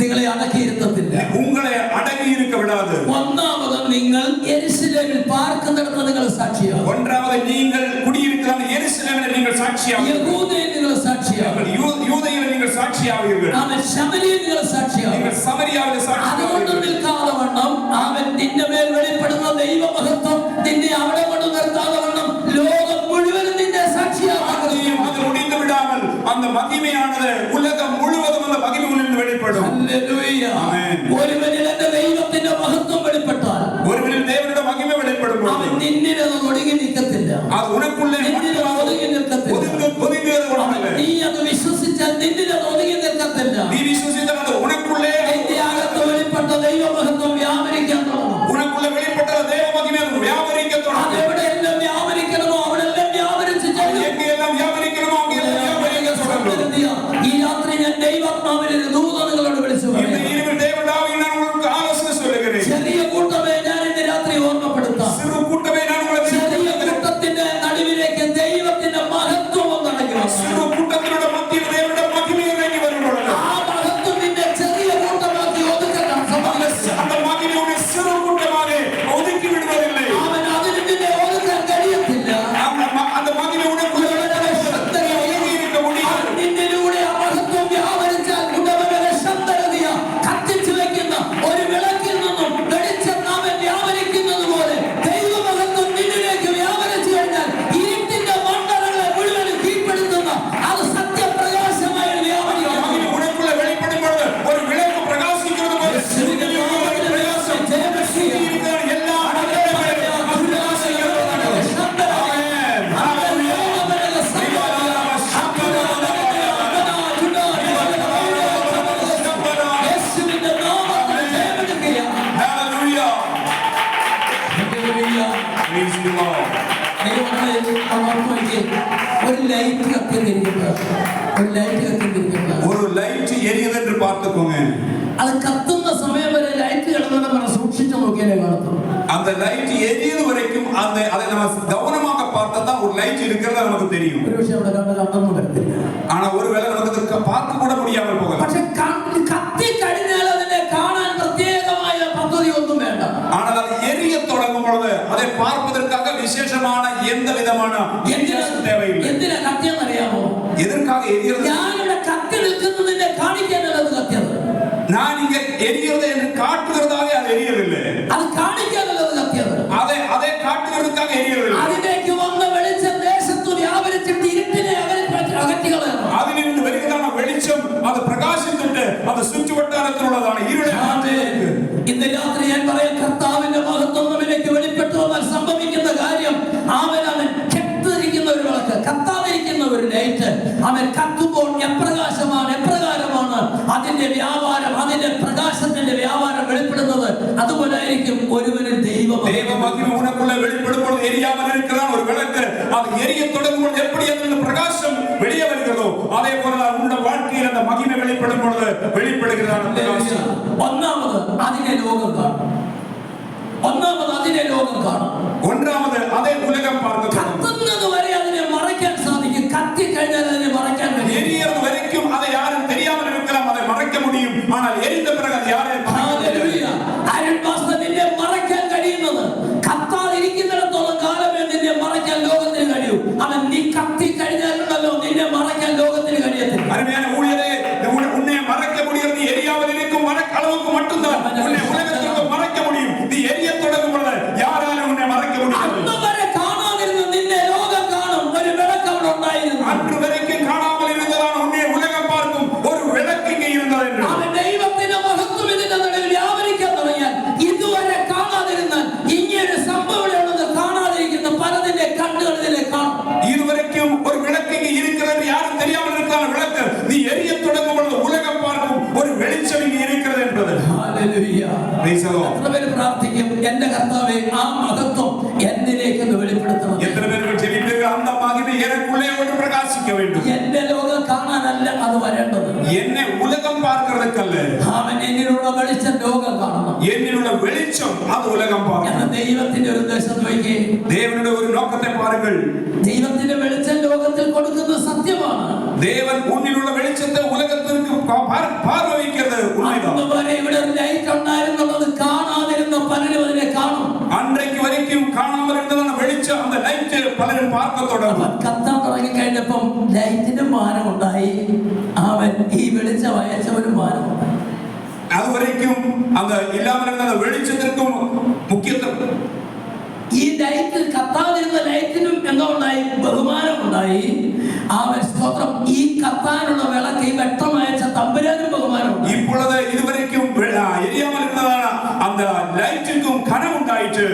നിങ്ങളെ അടക്കിയിരുത്തത്തില്ല. உங்களை அடங்கி இருக்க விடாது. ഒന്നാമത് നിങ്ങൾ യെരൂശലേമിൽ പാർക്കുന്നിടത്ത് നിങ്ങൾ സാക്ഷിയാകും. ஒன்றாவது நீங்கள் குடியிருக்கிற எருசலேமில் நீங்கள் சாட்சியாவீர்கள். യഹൂദയിൽ നിങ്ങൾ സാക്ഷിയാകും. யூதேயில் நீங்கள் சாட்சியாவீர்கள். അവൻ ശമരിയിൽ നിങ്ങൾ സാക്ഷിയാകും. நீங்கள் சமரியாவில் അതുകൊണ്ട് சாட்சியாவீர்கள். നിൽക്കാതെ വണ്ണം അവൻ നിന്റെ മേൽ വെളിപ്പെടുന്ന ദൈവമഹത്വം നിന്നെ അവിടെ കൊണ്ട് നിർത്താതെ വണ്ണം ലോകം മുഴുവനും നിന്റെ സാക്ഷിയാകും. அது முடிந்து விடாமல் அந்த மகிமையானது உலகம் முழுவதும் அந்த மகிமை உன்னில் வெளிப்படும். ഹല്ലേലൂയ. ആമേൻ. ഒരുവനിൽ എന്റെ ദൈവത്തിന്റെ മഹത്വം വെളിപ്പെട്ടാൽ ஒருவரில் தேவனுடைய மகிமை வெளிப்படும் അവൻ பொழுது നിന്നിൽ അത് ഒടുങ്ങി നിൽക്കത്തില്ല, அது உனக்குள்ளே നിന്നിൽ അത് ഒതുങ്ങി നിൽക്കത്തില്ല. ஒதுங்குகிறது അവൻ உனக்குள்ளே. നീ അത് വിശ്വസിച്ചാൽ നിന്നിൽ അത് ഒതുങ്ങി നിൽക്കത്തില്ല. நீ விசுவாசித்தால் அது உனக்குள்ளே നിന്റെ അകത്ത് വെളിപ്പെട്ട ദൈവമഹത്വം വ്യാപരിക്കാൻ തുടങ്ങും. உனக்குள்ள வெளிப்பட்ட தேவ மகிமை அது வியாபரிக்க தொடங்கும். അതെവിടെയെല്ലാം വ്യാപരിക്കണമോ അവിടെല്ലാം വ്യാപരിച്ച് ചെല്ലും. எங்கெல்லாம் வியாபரிக்கணுமோ அங்கெல்லாம் வியாபரிக்க தொடங்கும். ഈ രാത്രി ഞാൻ ദൈവാത്മാവിനെ ഒരു ദൂതൻ നിങ്ങളോട് വിളിച്ചു இந்த പറയാം. இரவில் தேவனாகிய நான் உங்களுக்கு ஆலோசனை சொல்லுகிறேன். ചെറിയ കൂട്ടമേ ഞാൻ ഇന്ന് രാത്രി ഓർമ്മപ്പെടുത്താം. சிறு கூட்டமே நான் உங்களை ചെറിയ കൂട്ടത്തിന്റെ നടുവിലേക്ക് ദൈവത്തിന്റെ മഹത്വം ഒന്നടങ്ങി വന്നു. சிறு கூட்டத்தினுடைய மத்தியில் தேவனுடைய மகிமை இறங்கி வரும் பொழுது ആ മഹത്വം നിന്നെ ചെറിയ കൂട്ടമാക്കി ഒതുക്കണം. அந்த மகிமையுடைய சிறு கூட்டமாக ஒதுக்கி விடுவதில்லை. അവൻ അതിന് നിന്നെ ഒതുക്കാൻ കഴിയത്തില്ല. அந்த மகிமை உனக்குள்ள ஒதுங்கி இருக்க முடியாது. നിന്നിലൂടെ ആ മഹത്വം വ്യാപരിച്ചാൽ ഉടവരുടെ ശബ്ദരതിയ കത്തിച്ചു വെക്കുന്ന ഒരു വിളക്കിൽ നിന്നും വെളിച്ചം അവൻ വ്യാപരിക്കുന്നത് പോലെ ദൈവമഹത്വം നിന്നിലേക്ക് വ്യാപരിച്ചു കഴിഞ്ഞാൽ ഇരുട്ടിന്റെ മണ്ഡലങ്ങളെ മുഴുവനും കീഴ്പ്പെടുത്തുന്ന അത് സത്യപ്രകാശമായി വ്യാപരിക്കുന്നു. மகிமை உனக்குள்ள வெளிப்படும் பொழுது ஒரு விளக்கு பிரகாசிக்கிறது போல பிரகாசம் இருக்கிற எல்லா இடங்களிலும் அது பிரகாசிக்கிறது. Hallelujah. Praise the Lord. ഒരു ലൈറ്റ് കത്തിയിരിക്കുന്നത്, ഒരു ലൈറ്റ് കത്തിയിരിക്കുന്നത്, ஒரு லைட் எரியுது என்று பார்த்துக்கோங்க. അത് കത്തുന്ന സമയം വരെ ലൈറ്റ് കിടന്നു പറഞ്ഞ സൂക്ഷിച്ചു നോക്കിയാലേ കാണത്തുള്ളൂ. அந்த லைட் எரியுது வரைக்கும் அதை நம்ம கவனமாக பார்த்தா தான் ஒரு லைட் இருக்கிறது நமக்கு தெரியும். ഒരു പക്ഷെ അവിടെ കണ്ടൊന്നും വരത്തില്ല. ஆனா ஒருவேளை நமக்கு பார்க்க கூட முடியாமல் போகலாம். പക്ഷെ കത്തി കഴിഞ്ഞാൽ അതിനെ കാണാൻ പ്രത്യേകമായ പദ്ധതി ഒന്നും വേണ്ട. ஆனால் அது எரிய தொடங்கும் பொழுது அதை பார்ப்பதற்காக விசேஷமான எந்த விதமான தேவையில்லை. എന്തിനാ കത്തിയെന്നറിയാമോ? எதற்காக எரிகிறது? ഞാനിവിടെ കത്തി നിൽക്കുന്നതിനെ കാണിക്കാനല്ല അത് കത്തിയത്. நான் இங்க எரிகிறது என்று காட்டுகிறதாக அது எரியவில்லை. അത് കാണിക്കാനല്ല അത് കത്തിയത്. அதை காட்டுகிறதுக்காக எரியவில்லை. അതിലേക്ക് വന്ന വെളിച്ചം ദേശത്ത് വ്യാപരിച്ചിട്ട് ഇരുട്ടിനെ അകറ്റി കളയണം. അതിൽ നിന്ന് വരുന്നതാണ് വെളിച്ചം. അത് പ്രകാശിച്ചിട്ട് അത് ചുറ്റുവട്ടാരത്തിലുള്ളതാണ് ഇരുളെ ഒരുവന് தேவ மகிமை உனக்குள்ள வெளிப்படும் பொழுது எரியாமல் இருக்கிறான் ஒரு விளக்கு. அது எரிய தொடங்கும் பொழுது எப்படி அந்த பிரகாசம் வெளியே வருகிறதோ அதே போல உன்னுடைய வாழ்க்கையில் அந்த மகிமை வெளிப்படும் பொழுது வெளிப்படுகிறான் பிரகாசம். ഒന്നാമത് അതിനെ ലോകം കാണും. ஒன்றாவது அதை உலகம் பார்க்க കത്തുന്നത് വരെ അതിനെ മറയ്ക്കാൻ സാധിക്കും. കത്തി കഴിഞ്ഞാൽ അതിനെ മറയ്ക്കാൻ കഴിയും. எரியறது வரைக்கும் அதை யாரும் தெரியாமல் இருக்கலாம், அதை மறைக்க முடியும். ஆனால் எரிந்த பிறகு அது யாரையும் നിന്നെ മറയ്ക്കാൻ കഴിയുന്നത് കത്താതിരിക്കുന്നിടത്തോളം കാലമേ നിന്നെ മറയ്ക്കാൻ ലോകത്തിന് കഴിയൂ. അവൻ നീ കത്തി കഴിഞ്ഞാലുണ്ടല്ലോ നിന്നെ മറയ്ക്കാൻ ലോകത്തിന് കഴിയത്തില്ല. அருமையான ஊழியரே, உன்னை மறைக்க முடியும். நீ எரியாமல் இருக்கும் அளவுக்கு மட்டும்தான் உன்னை உலகத்திற்கு மறைக்க முடியும். நீ எரிய தொடங்கும் பொழுது யாராலும் உன்னை மறைக்க முடியாது. അന്നുവരെ കാണാതിരുന്ന നിന്നെ ലോകം കാണും. ഒരു വിളക്ക് അവിടെ ഉണ്ടായിരുന്നു. அன்று வரைக்கும் காணாமல் இருந்தതാണ് உன்னை உலகம் பார்க்கும் ஒரு விளக்கு இங்கே இருந்தது என்று. അവൻ ദൈവത്തിന്റെ മഹത്വം ഇതിന്റെ നടുവിൽ വ്യാപരിക്കാൻ തുടങ്ങിയാൽ ഇതുവരെ കാണാതിരുന്നാൽ ഇങ്ങനെ സംഭവമുള്ളത് കാണാതിരിക്കുന്ന പലതിന്റെ കണ്ണുകൾ ഇതിനെ കാണും. இதுவரைக்கும் ஒரு விளக்கு இங்கே இருக்கிறது யாரும் தெரியாமல் இருக்கிற விளக்கு நீ எரிய தொடங்கும் பொழுது உலகம் பார்க்கும் ஒரு வெளிச்சம் இங்கே இருக்கிறது என்பது. ഹല്ലേലൂയ. എത്ര പേര് പ്രാർത്ഥിക്കും, എന്റെ കർത്താവേ ആ മഹത്വം എന്നിലേക്ക് വെളിപ്പെടുത്തണം. എത്ര പേര് ജപിക്കുക, அந்த மகிமை எனக்குள்ளே ஒன்று பிரகாசிக்க வேண்டும். എന്റെ ലോകം കാണാനല്ല അത് വരേണ്ടത്. എന്നെ ഉലകം பார்க்கிறதுக்கல்ல, അവൻ എന്നിലുള്ള വെളിച്ചം ലോകം കാണണം. എന്നിലുള്ള വെളിച്ചം അത് ഉലകം பார்க்கணும். ദൈവത്തിന്റെ ഒരു ഉദ്ദേശം നോക്കിയേ. தேவனுடைய ஒரு நோக்கத்தை பாருங்கள். ദൈവത്തിന്റെ വെളിച്ചം ലോകത്തിൽ കൊടുക്കുന്നത് സത്യമാണ്. தேவன் உன்னிലുള്ള വെളിച്ചത്തെ ഉലകത്തിற்கு பார்வைக்கிறது உண்மைதான். അതുവരെ ഇവിടെ ഒരു ലൈറ്റ് ഉണ്ടായിരുന്നുള്ളത് കാണാതിരുന്ന പലരും അതിനെ കാണും. அன்றைக்கு வரைக்கும் காணாமல் இருந்ததான வெளிச்சம் அந்த லைட் പലരും பார்க்க தொடങ്ങും. കത്താൻ തുടങ്ങി കഴിഞ്ഞപ്പം ലൈറ്റിന് മാനമുണ്ടായി. അവൻ ഈ വെളിച്ചം അയച്ചവനും മാനമുണ്ടായി. അതുവരേക്കും அந்த இல்லாமல் இருந்த வெளிச்சத்திற்கும் முக்கியத்துவம். ഈ ലൈറ്റിൽ കത്താതിരുന്ന ലൈറ്റിനും എന്തുണ്ടായി? ബഹുമാനമുണ്ടായി. അവൻ സ്തോത്രം. ഈ കത്താനുള്ള വിളക്ക് ഈ വെട്ടം അയച്ച തമ്പുരാനും ബഹുമാനമുണ്ടായി. இப்பொழுது இதுவரைக்கும் எரியாமல் இருந்ததான அந்த லைட்டுக்கும் கனம் உண்டாயிற்று.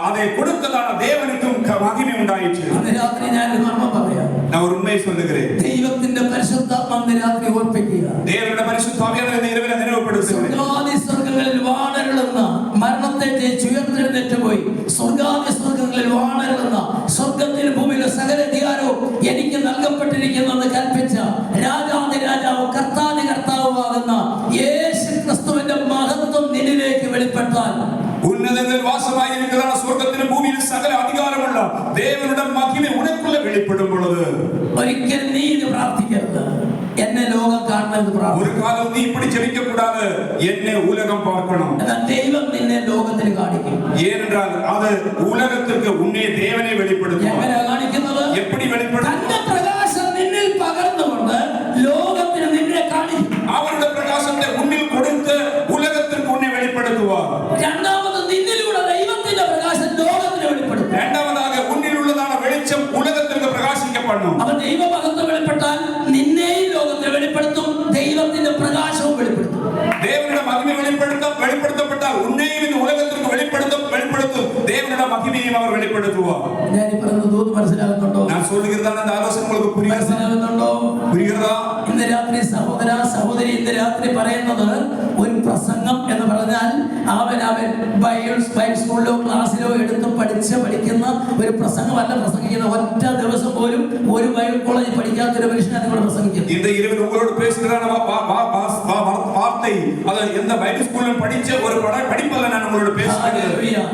அதை கொடுத்ததான தேவனுக்கும் மகிமை உண்டாயிற்று. അന്ന് രാത്രി ഞാൻ ഒരു മർമ്മം പറയാം. நான் ஒரு உண்மையை சொல்லுகிறேன். ദൈവത്തിന്റെ പരിശുദ്ധാത്മ അന്ന് രാത്രി ഓർപ്പിക്കുക. தேவனுடைய பரிசுத்த ஆவியானவர் இந்த இரவிலே நினைவுபடுத்துகிறேன். സ്വർഗ്ഗാദി സ്വർഗ്ഗങ്ങളിൽ വാണരുളുന്ന മരണത്തെ ജയിച്ച് ഉയർത്തെഴുന്നേറ്റ് പോയി സ്വർഗ്ഗാദി സ്വർഗ്ഗങ്ങളിൽ വാണരുളുന്ന സ്വർഗ്ഗത്തിലും ഭൂമിയിലെ സകല അധികാരവും എനിക്ക് നൽകപ്പെട്ടിരിക്കുന്നെന്ന് കൽപ്പിച്ച രാജാതി രാജാവ് കർത്താതി കർത്താവുമാകുന്ന യേശു ക്രിസ്തുവിന്റെ മഹത്വം നിന്നിലേക്ക് വെളിപ്പെട്ടാൽ ഉന്നതങ്ങളിൽ വാസമായി ഇരിക്കുന്ന സ്വർഗ്ഗത്തിലും ഭൂമിയിലും സകല അധികാരമുള്ള ദേവനുടെ മഹിമ ഉനക്കുള്ള വെളിപ്പെടും പൊழுது ഒരിക്കൽ നീ ഇത് പ്രാർത്ഥിക്കരുത്. എന്നെ ലോകം കാണണമെന്ന് പ്രാർത്ഥിക്കണം. ഒരു കാലം നീ இப்படி ஜெபிக்க கூடாது. என்னை உலகம் பார்க்கணும். ദൈവം നിന്നെ ലോകത്തിന് കാണിക്കും. ஏனென்றால் அது உலகத்திற்கு உன்னை தேவனை வெளிப்படுத்தும். എങ്ങനെയാ കാണിക്കുന്നത്? எப்படி வெளிப்படுத்துം? തന്റെ പ്രകാശം നിന്നിൽ പകർന്നുകൊണ്ട് ലോകത്തിന് നിന്നെ കാണിക്കും. അവരുടെ പ്രകാശത്തെ ഉന്നിൽ കൊടുത്ത് ഉലകത്തിற்கு ഉന്നെ വെളിപ്പെടുത്തുവാർ. രണ്ടാമത് നിന്നിലൂടെ ദൈവത്തിന്റെ പ്രകാശം ലോകത്തിന് വെളിപ്പെടുത്തും. രണ്ടാമதாக ഉന്നിലുള്ളതാണ് വെളിച്ചം ഉലകത്തിற்கு പ്രകാശിക്കപ്പെടണം. അപ്പോൾ ദൈവമഹത്വം വെളിപ്പെട്ടാൽ നിന്നെയും ലോകത്തിന് വെളിപ്പെടുത്തും, ദൈവത്തിന്റെ പ്രകാശവും വെളിപ്പെടുത്തും. தேவனுடைய மகிமை வெளிப்படுத்தப்பட்டால் உன்னையும் இந்த உலகத்திற்கு வெளிப்படுத்தும் தேவனுடைய மகிமையை அவர் வெளிப்படுத்துவார். ഞാൻ ഈ പറയുന്നത് തോന്നുന്നു മനസ്സിലാകുന്നുണ്ടോ? நான் சொல்லுகிறதான இந்த ആലോചന உங்களுக்கு മനസ്സിലാകുന്നുണ്ടോ? புரிகிறதா? ഇന്ന് രാത്രി സഹോദര സഹോദരി ഇന്ന് രാത്രി പറയുന്നത് ഒരു പ്രസംഗം എന്ന് പറഞ്ഞാൽ അവൻ ബൈബിൾ സ്കൂളിലോ ക്ലാസ്സിലോ എടുത്ത് പഠിക്കുന്ന ഒരു പ്രസംഗമല്ല പ്രസംഗിക്കുന്ന. ഒറ്റ ദിവസം പോലും ഒരു ബൈബിൾ കോളേജിൽ പഠിക്കാത്ത ഒരു മനുഷ്യനാണ് ഇവിടെ പ്രസംഗിക്കുന്നത്. இந்த இரவில் உங்களோடு பேசுகிறான வார்த்தை அது எந்த பைபிள் ஸ்கூல்ல படிச்ச ஒரு படிப்பல்ல நான் உங்களோடு பேசுகிறேன்.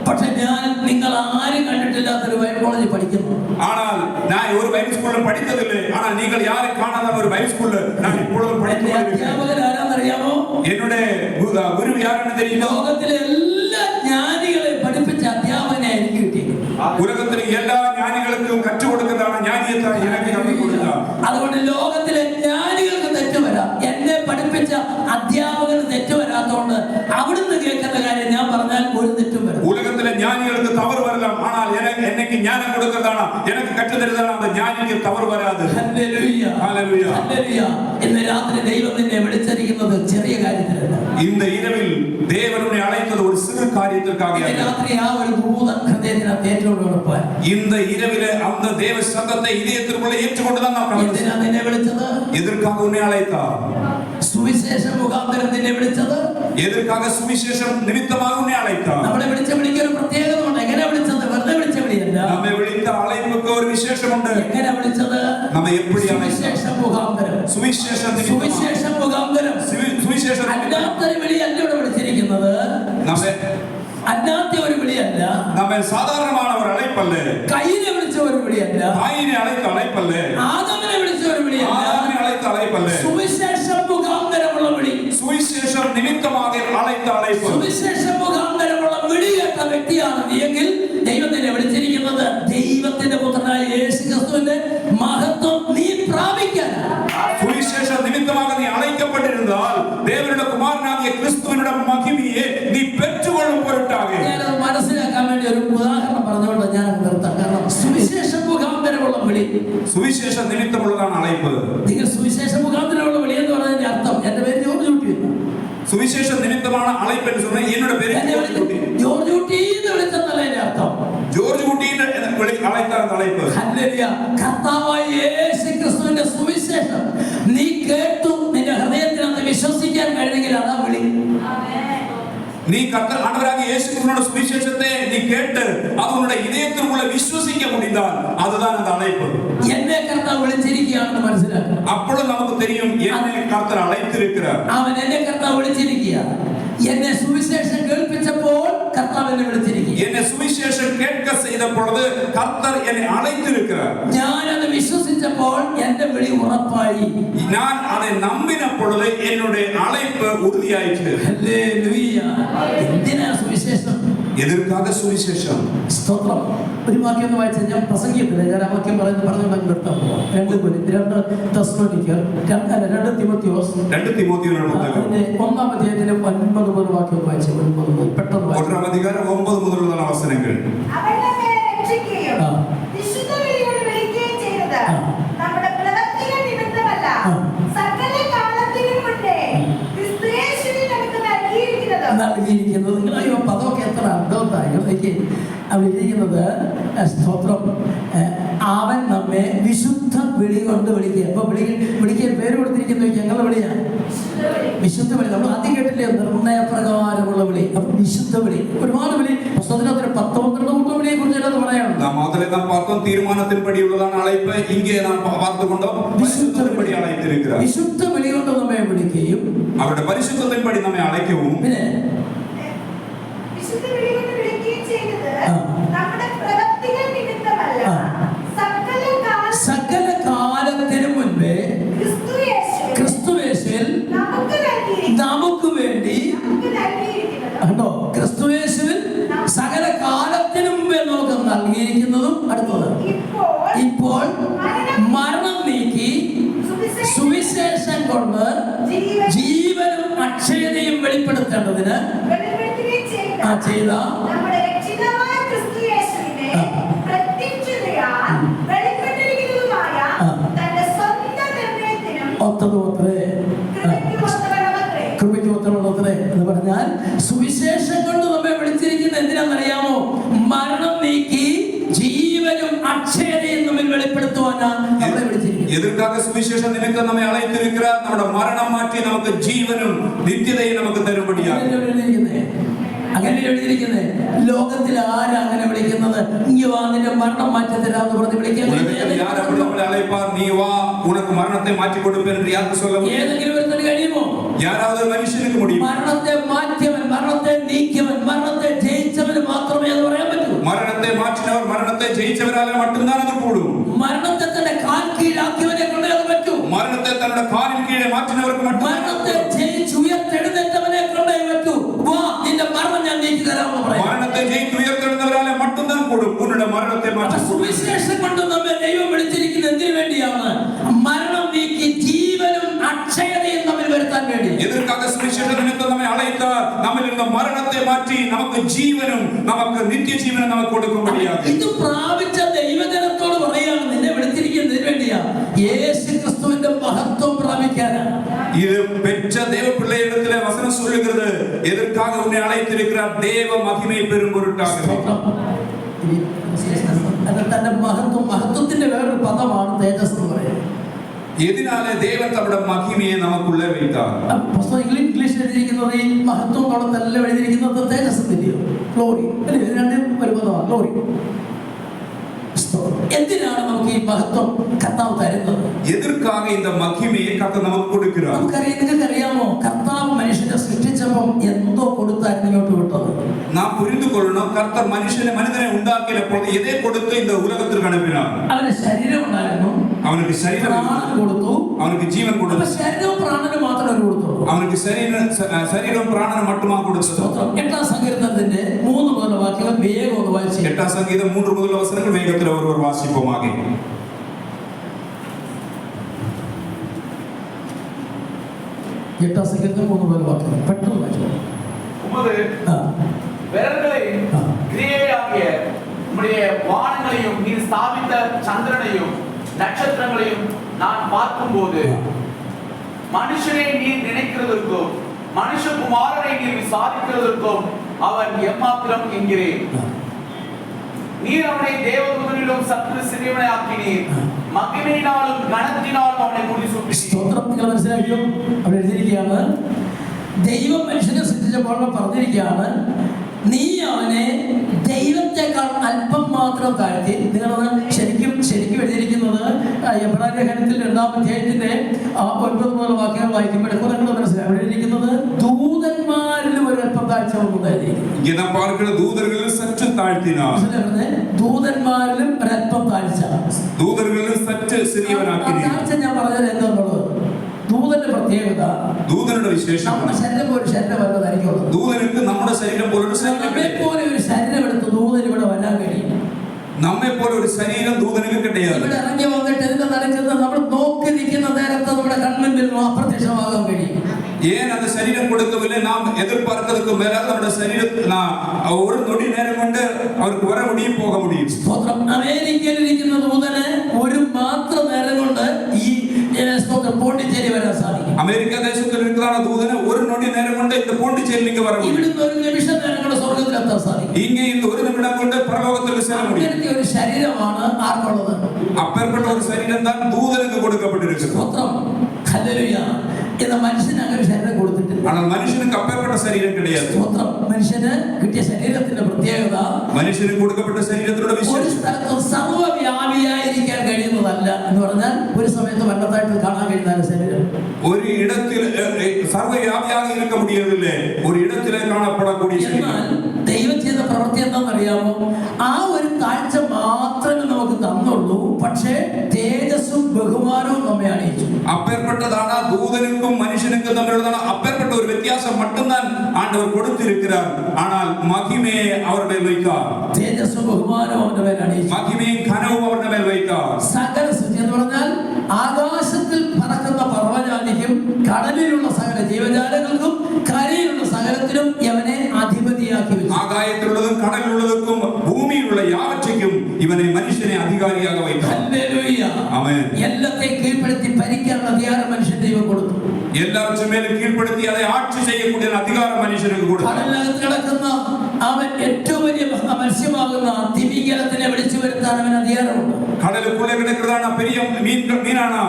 പക്ഷെ ഞാൻ നിങ്ങൾ ആരും കണ്ടിട്ടില്ലാത്തൊരു ബൈബിൾ കോളേജിൽ പഠിക്കുന്നു. ஆனால் நான் ஒரு பைபிள் ஸ்கூல்ல படித்ததில்லை. ஆனால் நீங்கள் யாரும் காணாத ஒரு பைபிள் ஸ்கூல்ல நான் இப்பொழுது படித்து வருகிறேன். അധ്യാപകൻ ആരാന്നറിയാമോ? என்னுடைய குரு யாருன்னு தெரியுமா? ലോകത്തിലെ എല്ലാ ജ്ഞാനികളെയും പഠിപ്പിച്ച അധ്യാപകനെ എനിക്ക് കിട്ടിയത്. ഉലകത്തിലെ എല്ലാ ജ്ഞാനികൾക്കും കറ്റു കൊടുക്കുന്നതാണ് ജ്ഞാനിയത്തെ എനിക്ക് കൊടുക്കുക. അതുകൊണ്ട് ലോകത്തിലെ ജ്ഞാനികൾക്ക് തെറ്റ് വരാം, എന്നെ പഠിപ്പിച്ച അധ്യാപകന് തെറ്റ് വരാത്തതുകൊണ്ട് അവിടുന്ന് കേൾക്കുന്ന കാര്യം ഞാൻ പറഞ്ഞാൽ ഒരു തെറ്റും വരും. ഉലകത്തിലെ ജ്ഞാനികൾക്ക് തവറ് വരലാം. ஆனால் எனக்கு ஞானம் கொடுக்கிறதான எனக்கு கற்று தருதான அந்த ஞானிக்கு தவறு വരാതെ. Hallelujah hallelujah hallelujah. ഇന്ന് രാത്രി ദൈവം നിന്നെ വിളിച്ചിരിക്കുന്നത് ചെറിയ കാര്യത്തിലല്ല. இந்த இரவில் தேவன் உன்னை அழைத்தது ஒரு சிறு காரியத்திற்காக. இந்த രാത്രി ആ ഒരു ഭൂതം ഹൃദയത്തിനകത്ത് ഏറ്റുകൊണ്ടുപോകാൻ இந்த இரவிலே அந்த தேவ சத்தத்தை இதயத்திற்குள்ளே ஏற்றுக்கொண்டுதான் நாம் கடந்து. എന്തിനാ നിന്നെ വിളിച്ചത്? எதற்காக உன்னை அழைத்தார்? സുവിശേഷ മുഖാന്തരം നിന്നെ വിളിച്ചത്. எதற்காக சுவிசேஷம் நிமித்தமாக உன்னை அழைத்தார்? സുവിശേഷമുണ്ട്. എങ്ങനെ വിളിച്ചത്? നമ്മെ എപ്പോഴാണ് സുവിശേഷം മുഖാന്തരം. സുവിശേഷം മുഖാന്തരം. സുവിശേഷം അല്ലാത്തൊരു വിളിയല്ല ഇവിടെ വിളിച്ചിരിക്കുന്നത്. നമ്മെ അല്ലാത്ത ഒരു വിളിയല്ല. നമ്മെ സാധാരണമാണ് അവർ അழைപ്പല്ലേ. കയ്യിനെ വിളിച്ച ഒരു വിളിയല്ല. കായിനെ അழைത്ത അழைപ്പല്ലേ. ആദമിനെ വിളിച്ച ഒരു വിളിയല്ല. ആദാമിനെ അழைത്ത അழைപ്പല്ലേ. സുവിശേഷം മുഖാന്തരമുള്ള വിളി. സുവിശേഷം നിമിത്തമാകെ അழைത്ത അழைപ്പ്. സുവിശേഷം മുഖാന്തരമുള്ള വിളി കേട്ട വ്യക്തിയാണ് നീ എങ്കിൽ ദൈവം നിന്നെ വിളിച്ചിരിക്കുന്നത് ദൈവത്തിന്റെ പുത്രനായ യേശു ക്രിസ്തുവിന്റെ മഹത്വം നീ പ്രാപിക്കാൻ. സുവിശേഷം നിമിത്തമാകെ നീ അழைക്കപ്പെട്ടിരുന്നാൽ ദേവരുടെ കുമാരനാകിയ ക്രിസ്തുവിന്റെ മഹിമയെ നീ പെറ്റുകൊള്ളും പൊരുട്ടാകെ. ഞാനത് മനസ്സിലാക്കാൻ വേണ്ടി ഒരു ഉദാഹരണം പറഞ്ഞുകൊണ്ട് ഞാൻ നിർത്താം. കാരണം സുവിശേഷം മുഖാന്തരമുള്ള വിളി, സുവിശേഷം നിമിത്തമുള്ളതാണ് അழைപ്പ്. നിങ്ങൾ സുവിശേഷം മുഖാന്തരമുള്ള വിളി എന്ന് പറയുന്നതിന്റെ അർത്ഥം എന്റെ പേര് ജോർജ് കുട്ടി. സുവിശേഷം നിമിത്തമാണ് അழைപ്പ് എന്ന് சொன்னா என்னோட പേര് ജോർജ് കുട്ടി. ജോർജ് കുട്ടി എന്ന് വിളിച്ചെന്നല്ല എന്റെ അർത്ഥം. ജോർജ് കുട്ടീന്റെ അழைത്താണ് അழைപ്പ്. ഹല്ലേലൂയ. കർത്താവായ യേശു ക്രിസ്തുവിന്റെ സുവിശേഷം നീ കേട്ടു, നിന്റെ ഹൃദയത്തിൽ അത് വിശ്വസിക്കാൻ കഴിഞ്ഞെങ്കിൽ അതാ വിളി. നീ ആണ്ടവരാകിയ യേശു ക്രിസ്തുവിന്റെ സുവിശേഷത്തെ നീ കേട്ട് അത് ഉன்னுடைய இதயத்திற்குள்ள വിശ്വസിக்க முடிந்தால் அதுதான் அந்த அழைப்பு. എന്നെ കർത്താവ് വിളിച്ചിരിക്കുകയാണെന്ന് മനസ്സിലാക്കണം. അപ്പോഴും നമുക്ക് தெரியும் എന്നെ കർത്താവ് അழைത്തിരിக்கிறார். അവൻ എന്നെ കർത്താവ് വിളിച്ചിരിക്കുക. എന്നെ സുവിശേഷം കേൾപ്പിച്ചപ്പോൾ കർത്താവ് എന്നെ വിളിച്ചിരിക്കുക. എന്നെ സുവിശേഷം കേൾക്ക ചെയ്ത പൊഴുത് കർത്താവ് എന്നെ അழைത്തിരിக்கிறார். ഞാൻ അത് വിശ്വസിച്ചപ്പോൾ എന്റെ വിളി ഉറപ്പായി. ഞാൻ അത് നമ്പിന പൊഴുത് എന്നോട് അழைപ്പ് ഉறுதிയായിട്ട്. ഹല്ലേലൂയ. എന്തിനാ സുവിശേഷം? എതിർക്കാതെ സുവിശേഷം. സ്തോത്രം. ഒരു വാക്യം ഒന്ന് വായിച്ചാൽ ഞാൻ പ്രസംഗിക്കത്തില്ല. ഞാൻ ആ വാക്യം പറഞ്ഞു നിർത്താൻ പോവാം. 2 തെസ്സലോനിക്കർ 2 തിമോത്തിയോസ് 2 തിമോത്തിയോസ് 1-ാം അധ്യായത്തിലെ 9 മുതൽ വാക്യം വായിച്ചു. 9 മുതൽ പെട്ടെന്ന് വായിച്ചു. 1-ാം അധ്യായം 9 മുതലുള്ള അവസരങ്ങൾ. അവൻ നമ്മെ രക്ഷിക്കുകയും വിശുദ്ധ വിളിയോട് വിളിക്കുകയും ചെയ്തത് നമ്മുടെ പ്രവൃത്തികൾ നിമിത്തമല്ല, സകല കാലത്തിനും മുന്നേ ക്രിസ്തു യേശുവിൽ നമുക്ക് നൽകിയിരിക്കുന്നത്. നിങ്ങൾ അയ്യോ പദമൊക്കെ എത്ര അർത്ഥവത്തായോ എഴുതിയിരിക്കുന്നത്. സ്തോത്രം. അവൻ നമ്മെ വിശുദ്ധ വിളി കൊണ്ട് വിളിക്കുക. അപ്പൊ വിളിക്കാൻ പേര് കൊടുത്തിരിക്കുന്ന ഞങ്ങളുടെ വിളിയാണ് വിശുദ്ധ വിളി. നമ്മൾ ആദ്യം കേട്ടില്ലേ നിർണയപ്രകാരമുള്ള വിളി. അപ്പൊ വിശുദ്ധ വിളി ഒരുപാട് വിളി പുസ്തകത്തിന് 10-12 കൂട്ടം വിളിയെ കുറിച്ച് പറയാനുണ്ട്. തീരുമാനത്തിൻപടിയുള്ളതാണ് അழைപ്പ്. ഇங்கே നാം പാർത്തുകൊണ്ടോ വിശുദ്ധത്തിൻപടി അழைത്തിരിക്കുക. വിശുദ്ധ വിളി കൊണ്ട് നമ്മെ വിളിക്കുകയും അവരുടെ പരിശുദ്ധത്തിൻപടി നമ്മെ അழைക്കവും പിന്നെ വിശുദ്ധ വിളി കൊണ്ട് വിളിക്കുകയും ചെയ്തത് നമ്മുടെ പ്രവൃത്തികൾ നിമിത്തമല്ല, സകല കാലത്തിനു മുൻപേ ക്രിസ്തുയേശുവിൽ നമുക്ക് വേണ്ടി കണ്ടോ. ക്രിസ്തുയേശുവിൽ സകല കാലത്തിനു മുമ്പേ നമുക്ക് നൽകിയിരിക്കുന്നതും അടുത്തത് ഇപ്പോൾ മരണം നീക്കി സുവിശേഷം കൊണ്ട് ജീവനും അക്ഷയതയും വെളിപ്പെടുത്തേണ്ടതിന് ചെയ്ത എന്ന് പറഞ്ഞാൽ സുവിശേഷം കൊണ്ട് നമ്മെ വിളിച്ചിരിക്കുന്നത് എന്തിനാണെന്നറിയാമോ? മരണം നീക്കി ജീവനും അക്ഷയതയും നമ്മിൽ വെളിപ്പെടുത്തുവാനാണ് നമ്മളെ വിളിച്ചിരിക്കുന്നത്. എതിർക്കാത്ത സുവിശേഷം നിമിത്തം നമ്മെ അழைത്തിരിக்கிறார். നമ്മുടെ മരണം മാറ്റി നമുക്ക് ജീവനും നിത്യതയും നമുക്ക് തരുമ്പടിയാണ്. അങ്ങനെ എഴുതിയിരിക്കുന്നത്. ലോകത്തിൽ ആരാ അങ്ങനെ വിളിക്കുന്നത്? ഇങ്ങ് വാ, നിന്റെ മരണം മാറ്റി തരാമെന്ന് പറഞ്ഞ് വിളിക്കാൻ ഏതെങ്കിലും ഒരുത്തന് കഴിയുമോ? മനുഷ്യർക്ക് മരണത്തെ മാറ്റിയവൻ, മരണത്തെ നീക്കിയവൻ, മരണത്തെ ജയിച്ചവന് മാത്രമേ അത് പറയാൻ പറ്റൂ. മരണത്തെ മാറ്റിയവർ, മരണത്തെ ജയിച്ചവരാലെ മറ്റും അത് കൂടും. മരണത്തെ തന്നെ കാൽ കീഴാക്കിയവനെ കൊണ്ടേ അത് പറ്റൂ. മരണത്തെ തങ്ങളുടെ കാലിൻ കീഴെ മാറ്റുന്നവർക്ക് മരണത്തെ ജയിച്ച് ഉയർത്തെഴുന്നേറ്റവനെ കൊണ്ടേ പറ്റൂ. വാ, നിന്റെ മരണം ഞാൻ നീക്കി തരാമെന്ന് പറയാം. മരണത്തെ ജയിച്ച് ഉയർത്തെഴുന്നവരാലെ മറ്റും കൂടും. ഉന്നയുടെ മരണത്തെ മാറ്റി. സുവിശേഷം കൊണ്ട് നമ്മെ ദൈവം വിളിച്ചിരിക്കുന്നത് എന്തിനു വേണ്ടിയാണ്? മരണം നീക്കി ജീവനും അക്ഷയതയും നമ്മിൽ വരുത്താൻ വേണ്ടി. എതിർക്കാത്ത സുവിശേഷ നിമിത്തം നമ്മെ അழைത്താൽ നമ്മിൽ നിന്ന് മരണത്തെ മാറ്റി നമുക്ക് ജീവനും നമുക്ക് നിത്യജീവനും നമുക്ക് കൊടുക്കുമ്പോഴാണ്. ഇത് പ്രാപിച്ച ദൈവജനത്തോട് പറയാണ് നിന്നെ വിളിച്ചിരിക്കുന്നതിന് വേണ്ടിയാ, യേശു ക്രിസ്തുവിന്റെ മഹത്വം പ്രാപിക്കാനാണ്. இது பெற்ற தேவ பிள்ளையிடத்திலே வசனம் சொல்லுகிறது, எதற்காக உன்னை அழைத்திருக்கிறார்? தேவ மகிமை பெறும் பொருட்டாக. തന്റെ മഹത്വത്തിന്റെ വേറൊരു പദമാണ് തേജസ് എന്ന് പറയുന്നത്. എതിനാലെ ദൈവം തന്റെ മഹിമയെ നമുക്കുള്ളേ വെയ്താർ. പുസ്തകത്തിൽ ഇംഗ്ലീഷിൽ എഴുതിയിരിക്കുന്നത് ഈ മഹത്വം കൊണ്ടല്ല എഴുതിയിരിക്കുന്നത് തേജസ്, ഗ്ലോറി. രണ്ടും ഒരു പദമാണ് ഗ്ലോറി. എന്തിനാണ് നമുക്ക് ഈ മഹത്വം കർത്താവ് തരുന്നത്? எதற்காக இந்த மகிமையை கர்த்தர் நமக்கு கொடுக்கிறார்? നിങ്ങൾക്കറിയാമോ, കർത്താവ് മനുഷ്യനെ സൃഷ്ടിച്ചപ്പോൾ എന്തോ കൊടുത്തായിരുന്നു ഇങ്ങോട്ട് വിട്ടത്? നാം പുരിந்து കൊള്ളണം, കർത്തർ മനുഷ്യനെ ഉണ്ടാക്കിയപ്പോൾ എതേ കൊടുത്ത് இந்த ഉലകത്തിലേക്ക് അனுപ്പിனார். അവന് ശരീരം ഉണ്ടായിരുന്നു, അവനക്ക് ശരീരം കൊടുത്തു, അവനക്ക് ജീവൻ കൊടുത്തു. ശരീരവും പ്രാണനും മാത്രമേ കൊടുത്തുള്ളൂ. അവനക്ക് ശരീരവും പ്രാണനും മട്ടുമാ കൊടുത്തത്. 8-ാം സങ്കീർത്തനത്തിന്റെ 3 മുതലുള്ള വാക്യങ്ങൾ വേഗം ഒന്ന് വായിച്ചു. 8-ാം സംഗീതം 3 മുതലുള്ള വചനങ്ങൾ വേഗത്തിൽ ഒരുവർ വാസിപ്പുമാകെ. 8-ാം സങ്കീർത്തനം 3 മുതലുള്ള വാക്യങ്ങൾ പെട്ടെന്ന് വായിച്ചു. உமது விரல்களையும் கிரியையாகிய உம்முடைய வானங்களையும் நீர் ஸ்தாபித்த சந்திரனையும் நட்சத்திரங்களையும் நான் பார்க்கும்போது மனுஷனை நீர் நினைக்கிறதற்கும் மனுஷகுமாரனை நீர் விசாரிக்கிறதற்கும் அவன் எம்மாத்திரம் என்கிறேன். நீர் அவனை தேவதூதனிலும் சற்று சிறியவனை ஆக்கினீர், மகிமையினாலும் கனத்தினாலும் அவனை முடிசூட்டினீர். സ്തോത്രം. നിങ്ങൾ മനസ്സിലാക്കിയോ? അവിടെ എഴുതിയിരിക്കുകയാണ്, ദൈവം മനുഷ്യനെ സൃഷ്ടിച്ചപ്പോൾ പറഞ്ഞിരിക്കുകയാണ്, നീ അവനെ ദൈവത്തെക്കാൾ അല്പം മാത്രം താഴ്ത്തി. നിങ്ങളത് ശരിക്കും എഴുതിയിരിക്കുന്നത് എബ്രായ ലേഖനത്തിൽ 2-ാം അധ്യായത്തിന്റെ 9 മുതലുള്ള വാക്യങ്ങൾ വായിക്കുമ്പോൾ നിങ്ങൾ മനസ്സിലായി. അവിടെ എഴുതിയിരിക്കുന്നത് ദൂതന്മാരിലും ഒരു അല്പം താഴ്ച ദൂതന്മാരിലും സറ്റ് താഴ്ത്തിനാർ. ദൂതന്മാരിലും ഒരല്പം താഴ്ച. ദൂതന്മാരിലും സറ്റ് സിറിയവനാക്കി. താഴ്ച ഞാൻ പറഞ്ഞത് എന്താണുള്ളത്? ദൂതന്റെ പ്രത്യേകത, ദൂതനുടെ വിശേഷം, നമ്മുടെ ശരീരം പോലെ ശരീരമല്ലാതായിരിക്കും. ദൂതനുക്ക് നമ്മുടെ ശരീരം പോലെ ഒരു ശരീരം എടുത്ത് ദൂതൻ ഇവിടെ വരാൻ കഴിയും. നമ്മെ പോലെ ഒരു ശരീരം ദൂതനുക്ക് കിട്ടിയത്. ഇവിടെ ഇറങ്ങി വന്നിട്ട് ഇതിന്റെ നടക്കുന്ന നമ്മൾ നോക്കി നിൽക്കുന്ന നേരത്തെ നമ്മുടെ കൺമുന്നിൽ അപ്രത്യക്ഷമാകാൻ കഴിയും. ஏன் அந்த சரீரம் கொடுக்கவில்லை? நாம் எதிர்பார்க்கிறதுக்கு மேலாக நம்முடைய சரீரத்தில் ஒரு நொடி நேரம் கொண்டு அவருக்கு வர முடியும், போக முடியும். സ്തോത്രം. അമേരിക്കയിൽ ഇരിക്കുന്ന ദൂതന് ഒരു മാത്രം നേരം കൊണ്ട് ഈ പോണ്ടിച്ചേരി വരാൻ സാധിക്കും. അമേരിക്ക ദേശത്തിൽ ഇരിക്കുന്ന ദൂതന് ഒരു നൊടി നേരം കൊണ്ട് இந்த പോണ്ടിച്ചേരിയിലേക്ക് വരാൻ കഴിയും. ഇവിടുന്ന് ഒരു നിമിഷം നേരം കൊണ്ട് സ്വർഗ്ഗത്തിലെത്താൻ സാധിക്കും. ഇങ്ങനെ இந்த ഒരു നിമിഷം കൊണ്ട് പരലോകത്തിൽ ചെല്ലാൻ കഴിയും. അങ്ങനത്തെ ഒരു ശരീരമാണ് ആർക്കുള്ളത്? അപ്പേർപ്പെട്ട ഒരു ശരീരം താൻ ദൂതനുക്ക് കൊടുക്കപ്പെട്ടിരിക്കുന്നു. സ്തോത്രം. ഹല്ലേലൂയ. ഇന്ന് മനുഷ്യന് അങ്ങനെ ശരീരം കൊടുത്തിട്ടില്ല. ஆனால் മനുഷ്യனுக்கு அப்பேற்பட்ட ശരീരം கிடையாது. സ്തോത്രം. മനുഷ്യന് കിട്ടിയ ശരീരത്തിന്റെ പ്രത്യേകത, മനുഷ്യന് കൊടുക്കപ്പെട്ട ശരീരത്തിലുള്ള ഒരു സ്ഥലത്ത് സർവ്വവ്യാപിയായിരിക്കാൻ കഴിയുന്നതല്ല. എന്ന് പറഞ്ഞാൽ ഒരു സമയത്ത് വല്ലത്തായിട്ട് കാണാൻ കഴിയുന്ന ശരീരം ഒരു ഇടത്തിൽ സർവ്വവ്യാപിയായി இருக்க முடியவில்லை, ഒരു ഇടത്തിലെ കാണപ്പെടக்கூடிய ശരീരം. ദൈവം ചെയ്ത പ്രവൃത്തി എന്താണെന്നറിയാമോ? ആ ഒരു താഴ്ച മാത്രമേ നമുക്ക് തന്നുള്ളൂ, പക്ഷേ തേജസ്സും ബഹുമാനവും നമ്മെ അണിയിച്ചു. அப்பேற்பட்டதான தூதனுக்கும் மனுஷனுக்கும் தம்மிலுள்ள அப்பேற்பட்ட ஒரு வித்தியாசம் மட்டும்தான் ஆண்டவர் கொடுத்திருக்கிறார். ஆனால் மகிமையை அவர் மேல் வைத்தார். തേജസ്സും ബഹുമാനവും അവന്റെ മേൽ അണിയിച്ചു. മഹിമയും ഘനവും അവരുടെ മേൽ வைத்தார். സകല സൃഷ്ടി എന്ന് പറഞ്ഞാൽ ആകാശത്തിൽ പറക്കുന്ന പർവ്വജാതിക്കും കടലിലുള്ള സകല ജീവജാലങ്ങൾക്കും കരയിലുള്ള സകലത്തിനും അവനെ അധിപതിയാക്കി വെച്ചു. ആകായത്തിലുള്ളതും കടലിലുള്ളതും ഭൂമിയിലുള്ള യാവറ്റയ്ക്കും ഇവനെ മനുഷ്യനെ അധികാരിയായി வைத்தார். ഹല്ലേലൂയ. ആമേൻ. എല്ലാത്തെയും കീഴ്പ്പെടുത്തി ഭരിക്കാനുള്ള അധികാരം മനുഷ്യൻ ദൈവം കൊടുത്തു. എല്ലാവരും മേൽ കീഴ്പ്പെടുത്തി அதை ആட்சி ചെയ്യக்கூடிய അധികാരം മനുഷ്യർക്ക് കൊടുത്തു. കടലിനകത്ത് കിടക്കുന്ന അവൻ ഏറ്റവും വലിയ മത്സ്യമാകുന്ന തിമിംഗലത്തിനെ വിളിച്ചു വരുത്താൻ അവൻ അധികാരമുണ്ട്. കടലുക്കുള്ള കിടക്കുന്നതാണ് പെരിയ മീനാണ്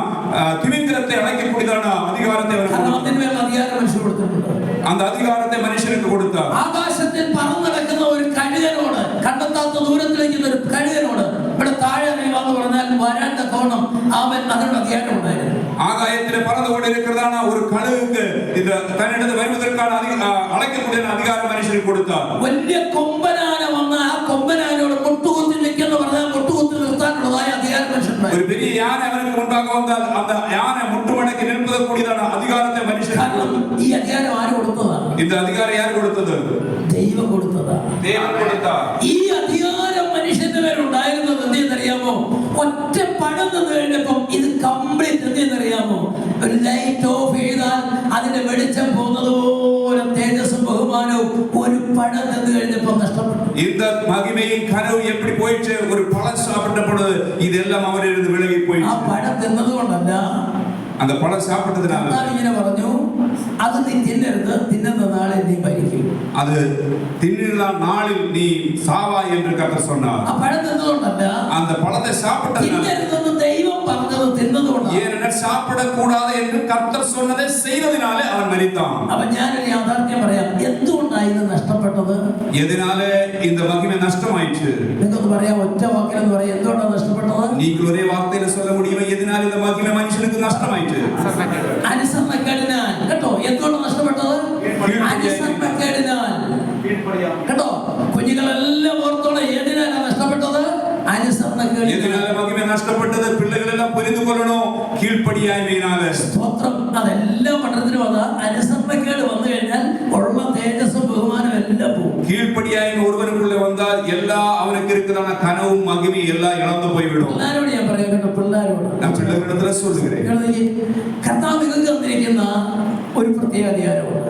തിമിംഗലത്തെ അടയ്ക്കக்கூடிയതാണ് അധികാരത്തെ അതിന്മേൽ അധികാരം മനുഷ്യൻ കൊടുത്തിട്ടുണ്ട്. அந்த அதிகாரத்தை മനുഷ്യർക്ക് കൊടുത്ത ആകാശത്തിൽ പറന്നിടക്കുന്ന ഒരു കഴുകനോട്, കണ്ടെത്താത്ത ദൂരത്തിലേക്കുന്ന ഒരു കഴുകനോട് ഇവിടെ താഴെ അറിയാന്ന് പറഞ്ഞാൽ വരാൻ തക്കോണം അവൻ അതിനുള്ള അധികാരം ഉണ്ടായിരുന്നു. ആകായത്തിൽ പറന്നുകൊണ്ടിരിക്കുന്നതാണ് ഒരു കഴുകുക്ക് ഇത് തന്നിടത്ത് വരുവதற்கான അടയ്ക്കக்கூடிய അധികാരം മനുഷ്യർക്ക് കൊടുത്ത. വലിയ കൊമ്പനാന വന്ന് ആ കൊമ്പനാനോട് മുട്ടുകുത്തി നിൽക്കുന്ന പറഞ്ഞാൽ മുട്ടുകുത്തി നിർത്താനുള്ളതായ അധികാരം മനുഷ്യൻ. ഒരു വലിയ യാന അവർക്ക് ഉണ്ടാക്കി വന്നാൽ அந்த യാന മുട്ടുമടക്കി നിൽപ്പതக்கூடிയതാണ് അധികാരത്തെ മനുഷ്യൻ. ഈ അധികാരം ആര് കൊടുത്തതാണ്? இந்த அதிகாரம் யார் கொடுத்தது? ദൈവം കൊടുത്തതാണ്. ദൈവം കൊടുത്ത ഈ അധികാരം മനുഷ്യന്റെ മേലുണ്ടായിരുന്നത് എന്തെന്നറിയാമോ? ഒറ്റ പഴം നിന്ന് കഴിഞ്ഞപ്പം ഇത് കംപ്ലീറ്റ് എന്തെന്നറിയാമോ? ഒരു ലൈറ്റ് ഓഫ് ചെയ്താൽ അതിന്റെ വെളിച്ചം പോകുന്നത് പോലെ തേജസ്സും ബഹുമാനവും ഒരു പഴം നിന്ന് കഴിഞ്ഞപ്പം നഷ്ടപ്പെട്ടു. இந்த மகிமையும் கனவும் எப்படி போயிடுச்சு? ஒரு பழம் சாப்பிட்ட பொழுது இதெல்லாம் அவரிலிருந்து விலகி போயிடுச்சு. ആ പഴം തിന്നതുകൊണ്ടല്ല, அந்த பழம் சாப்பிட்டதுனால ഇങ്ങനെ പറഞ്ഞു, അത് നീ തിന്നരുത്, തിന്നുന്ന നാളിൽ നീ മരിക്കും. அது தின்னுற நாளில் நீ சாவாய் என்று கர்த்தர் சொன்னார். ആ പഴം തിന്നതുകൊണ്ടല്ല, அந்த பழத்தை சாப்பிட்டதுனால തിന്നരുതെന്ന് ദൈവം പറഞ്ഞത് തിന്നതുകൊണ്ടാണ്. ஏனென்றால் சாப்பிடக்கூடாது என்று கர்த்தர் சொன்னதை செய்ததினாலே அவன் மரித்தான். അപ്പൊ ഞാനൊരു യാഥാർത്ഥ്യം പറയാം. എന്തുകൊണ്ടാണ് ഇത് നഷ്ടപ്പെട്ടത്? எதனாலே இந்த மகிமை நஷ்டமாயிற்று? നിങ്ങൾക്ക് പറയാം, ഒറ്റ വാക്കിലെന്ന് പറയാം എന്തുകൊണ്ടാണ് നഷ്ടപ്പെട്ടത്? நீங்கள் ஒரே வார்த்தையில சொல்ல முடியுமா எதனால இந்த மகிமை மனுஷனுக்கு நஷ்டமாயிற்று? അനുസരണക്കേടിനാൽ. കേട്ടോ, എന്തുകൊണ്ടാണ് നഷ്ടപ്പെട്ടത്? അനുസരണക്കേടിനാൽ. കേട്ടോ, കുഞ്ഞുങ്ങളെല്ലാം ഓർത്തോടെ ഏതിനാണ് നഷ്ടപ്പെട്ടത്? അനുസരണക്കേട്. എതിനാലെ മഹിമ നഷ്ടപ്പെട്ടത്? പിള്ളകളെല്ലാം പുരിഞ്ഞു കൊള്ളണോ? കീഴ്പടിയായ്മയിനാല്. സ്തോത്രം. അതെല്ലാം പഠനത്തിനും അതാ. അനുസരണക്കേട് വന്നു കഴിഞ്ഞാൽ ഉള്ള തേജസ്സും ബഹുമാനം എല്ലാം പോകും. കീഴ്പടിയായ്മ ഒരുവനുക്കുള്ള വന്നാൽ എല്ലാ അവനക്ക് ഇരിക്കുന്നതാണ് കനവും മഹിമയും എല്ലാം ഇളന്നു പോയിവിടും. പിള്ളേരോട് ഞാൻ പറയാം കേട്ടോ, പിള്ളേരോട്. ഞാൻ പിള്ളേരുടെ சொல்லுகிறேன். കർത്താവ് നിങ്ങൾക്ക് തന്നിരിക്കുന്ന ഒരു പ്രത്യേക അധികാരമുണ്ട്.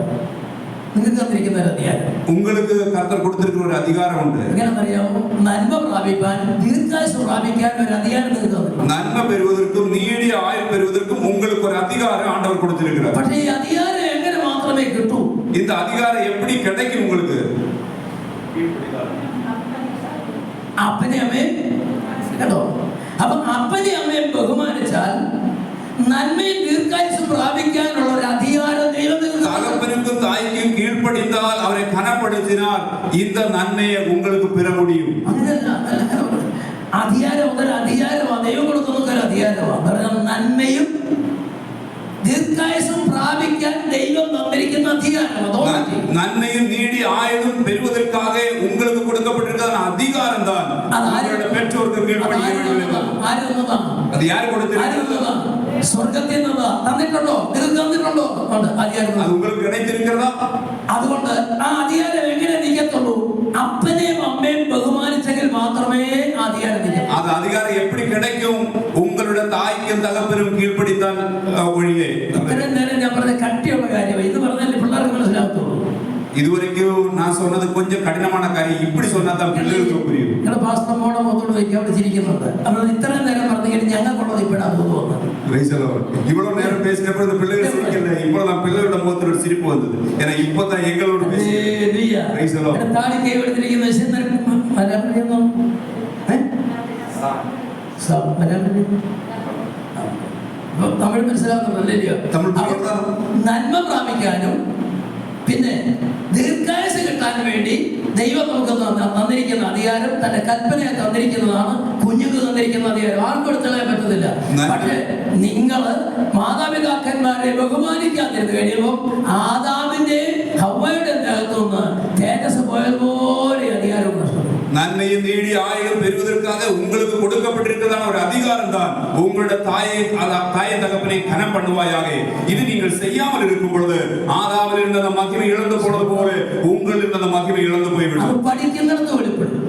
നിങ്ങൾക്ക് തന്നിരിക്കുന്ന ഒരു അധികാരം. உங்களுக்கு கர்த்தர் கொடுத்திருக்கிற ஒரு அதிகாரம் உண்டு. എങ്ങനെയാണെന്നറിയാമോ? നന്മ പ്രാപിക്കാൻ, ദീർഘായുസ്സ് പ്രാപിക്കാൻ ഒരു അധികാരം നിങ്ങൾക്ക് തന്നിട്ടുണ്ട്. നന്മ പെറുവதற்கும் നീടിയ ആയുൾ പെറുവதற்கும் உங்களுக்கு ஒரு அதிகாரம் ஆண்டவர் கொடுத்திருக்கிறார். പക്ഷേ ഈ അധികാരം എങ്ങനെ മാത്രമേ കിട്ടൂ? இந்த அதிகாரம் எப்படி கிடைக்கும் உங்களுக்கு? അപ്പനെ അമ്മയും കേട്ടോ. അപ്പൊ അപ്പനെ അമ്മയും ബഹുമാനിച്ചാൽ നന്മയും ദീർഘായുസ്സും പ്രാപിക്കാനുള്ള ഒരു അധികാരം ദൈവം നിങ്ങൾക്ക്. தகப்பனுக்கும் தாய்க்கும் கீழ்ப்படிந்தால் அவரை கனப்படுத்தினால் இந்த நன்மையை உங்களுக்கு பெற முடியும். അങ്ങനെയല്ല, അധികാരം ഒരു അധികാരമാണ് ദൈവം കൊടുക്കുന്ന ഒരു അധികാരമാണ്. നന്മയും ദീർഘായുസ്സും പ്രാപിക്കാൻ ദൈവം തന്നിരിക്കുന്ന അധികാരം. നന്മയും നീടി ആയുളും പെരുവதற்காக உங்களுக்கு கொடுக்கப்பட்டிருக்கிற அதிகாரம் தான். உங்களுடைய பெற்றோருக்கு கீழ்ப்படிய வேண்டும். അത് யார் കൊടുത്തിരിക്കുന്നത്? സ്വർഗ്ഗത്തിൽ നിന്ന് തന്നിട്ടുണ്ടോ? നിങ്ങൾക്ക് തന്നിട്ടുണ്ടോ? അധികാരം അത് உங்களுக்கு கிடைத்திருக்கிறதா? അതുകൊണ്ട് ആ അധികാരം എങ്ങനെ നിൽക്കത്തുള്ളൂ? അപ്പനെയും അമ്മയും ബഹുമാനിച്ചെങ്കിൽ മാത്രമേ അധികാരം നിൽക്കൂ. അത് അധികാരം எப்படி கிடைக்கும்? உங்களுடைய தாய்க்கும் தகப்பனும் கீழ்ப்படித்தால் ஒழியே. ഇത്രയും നേരം ഞാൻ പറഞ്ഞ കട്ടിയുള്ള കാര്യമാണ്. ഇത് പറഞ്ഞാൽ പിള്ളേർക്ക് മനസ്സിലാകത്തുള്ളൂ. இதுவரைக்கும் நான் சொன்னது கொஞ்சம் கடினமான காரியம். இப்படி சொன்னா தான் பிள்ளைகளுக்கு புரியும். നിങ്ങളുടെ പാസ്റ്റർ മോടെ മുഖത്തോട് വയ്ക്കാൻ അവിടെ ചിരിക്കുന്നുണ്ട്. അപ്പോൾ ഇത്രയും നേരം പറഞ്ഞെങ്കിൽ ഞങ്ങൾക്കുള്ളത് ഇപ്പോഴാണ് തോന്നുന്നത്. இவ்வளவு நேரம் பேசினப்ப இந்த பிள்ளைகள் சிரிக்கல. இப்போ நான் பிள்ளைகளோட முகத்துல ஒரு சிரிப்பு வந்தது. ஏன்னா இப்பதான் எங்களோட താടി കൈവെടുത്തിരിക്കുന്ന തമിഴ് മനസ്സിലാക്കുന്നുണ്ടല്ലോ. നന്മ പ്രാപിക്കാനും പിന്നെ ദീർഘായുസ് കിട്ടാൻ വേണ്ടി ദൈവം നമുക്ക് തന്നിരിക്കുന്ന അധികാരം, തന്റെ കൽപ്പനയെ തന്നിരിക്കുന്നതാണ്. കുഞ്ഞുങ്ങൾക്ക് തന്നിരിക്കുന്ന അധികാരം ആർക്കും എടുത്തളയാൻ പറ്റത്തില്ല. പക്ഷേ നിങ്ങള് മാതാപിതാക്കന്മാരെ ബഹുമാനിക്കാതിരുന്നു കഴിയുമ്പോൾ ആദാമിന്റെ ഹവ്വയുടെ അകത്തുനിന്ന് തേജസ് പോയതുപോലെ അധികാരം നഷ്ടപ്പെടും. நன்மையும் நீடி ஆயுளும் பெறுவதற்காக உங்களுக்கு கொடுக்கப்பட்டிருக்கிறதான ஒரு அதிகாரம் தான். உங்களுடைய தாயை தகப்பனை கனம் பண்ணுவாயாக. இது நீங்கள் செய்யாமல் இருக்கும் பொழுது ஆதாமில் இருந்த அந்த மகிமை இழந்து போனது போல உங்கள் இருந்த அந்த மகிமை இழந்து போய்விடும். പഠിക്കുന്നിടത്ത് വെളിപ്പെടും.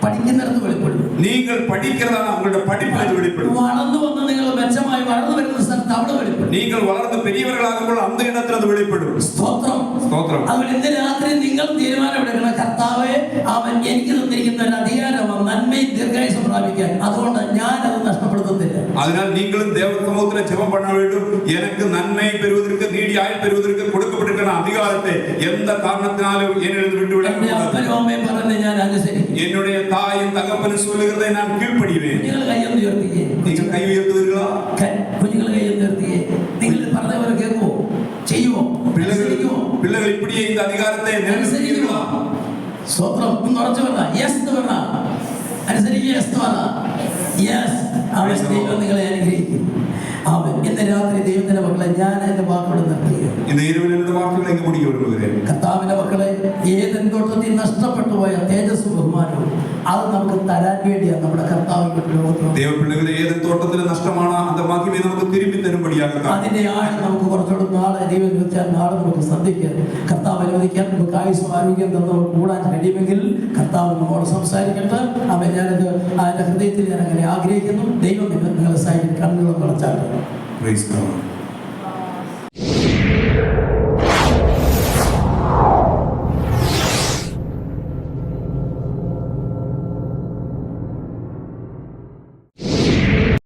പഠിക്കുന്നിടത്ത് വെളിപ്പെടും. நீங்கள் പഠിக்கிறதான உங்களுடைய படிப்பில் வெளிப்படும். വളർന്നു വന്ന് നിങ്ങൾ മെച്ചമായി വളർന്നു വരുന്ന സ്ഥലത്ത് അവിടെ വെളിപ്പെടും. நீங்கள் വളർന്ന് പെരിയവர்களാകുമ്പോൾ அந்த இடத்தில் அது வெளிப்படும். സ്തോത്രം. സ്തോത്രം. അതുകൊണ്ട് ഇന്ന് രാത്രി നിങ്ങൾ തീരുമാനമെടുക്കണം, കർത്താവേ, അവൻ എനിക്ക് തന്നിരിക്കുന്ന ഒരു അധികാരമാണ് നന്മയും ദീർഘായുസ്സും പ്രാപിക്കാൻ. അതുകൊണ്ട് ഞാൻ അത് നഷ്ടപ്പെടുത്തുന്നില്ല. അതിനാൽ நீங்களும் தேவ சமூகத்திலே ஜெபம் பண்ண வேண்டும். எனக்கு நன்மை பெறுவதற்கு நீடி ஆயுள் பெறுவதற்கு கொடுக்கப்பட்டிருக்கிற அதிகாரத்தை எந்த காரணத்தினாலும் என்னிடம் விட்டு விட എന്റെ അപ്പനും അമ്മയും പറഞ്ഞ് ഞാൻ അനുസരിക്കും. என்னுடைய தாயும் தகப்பனும் சொல்லுகிறதை நான் கீழ்ப்படிவேன். നിങ്ങൾ കൈയൊന്ന് ഉയർത്തിക്കേ. நீங்கள் കൈ ഉയർത്തുവീர்களா? കുഞ്ഞുങ്ങൾ കൈയൊന്ന് ഉയർത്തിക്കേ. നിങ്ങൾ പറഞ്ഞ പോലെ കേൾക്കുമോ? ചെയ്യുമോ? പിള്ളകൾ ഇപ്പടിയേ இந்த அதிகாரத்தை അനുസരിക്കുമോ? സ്തോത്രം. ഒന്ന് ഉറച്ചു പറ. യെസ് എന്ന് പറ. അനുസരിക്കുക. യെസ് എന്ന് പറ. യെസ്. അവൻ ദൈവം നിങ്ങളെ അനുഗ്രഹിക്കും. അവൻ ഇന്ന് രാത്രി ദൈവത്തിന്റെ മക്കളെ ഞാൻ എന്റെ വാക്കുകൾ നിർത്തുകയാണ്. இந்த இரவில் என்னுடைய வார்த்தைகளை இங்கே முடிக்க விரும்புகிறேன். കർത്താവിന്റെ മക്കളെ, ഏദൻ തോട്ടത്തിൽ നഷ്ടപ്പെട്ടു പോയ തേജസ്സും ബഹുമാനവും അത് നമുക്ക് തരാൻ വേണ്ടിയാണ് നമ്മുടെ കർത്താവിന്റെ ലോകത്തിൽ. ദൈവ പിള്ളകളെ ഏദൻ തോട്ടത്തിൽ നഷ്ടമാണ് அந்த മഹിമയെ നമുക്ക് തിരുമ്പി തരുമ്പടിയാക. അതിന്റെ ആഴം നമുക്ക് കുറച്ചുകൂടെ നാളെ ദൈവം വെച്ചാൽ നാളെ നമുക്ക് സന്ധിക്കാൻ കർത്താവ് അനുവദിക്കാൻ നമുക്ക് ആയുസ്സും ആരോഗ്യം തന്നവർ കൂടാൻ കഴിയുമെങ്കിൽ കർത്താവ് നമ്മോട് സംസാരിക്കട്ടെ. അവൻ ഞാനത് അതിന്റെ ഹൃദയത്തിൽ ഞാൻ അങ്ങനെ ആഗ്രഹിക്കുന്നു. ദൈവം നിങ്ങളെ സഹായിക്കും. കണ്ണുകളും കളച്ചാട്ടെ. Praise God.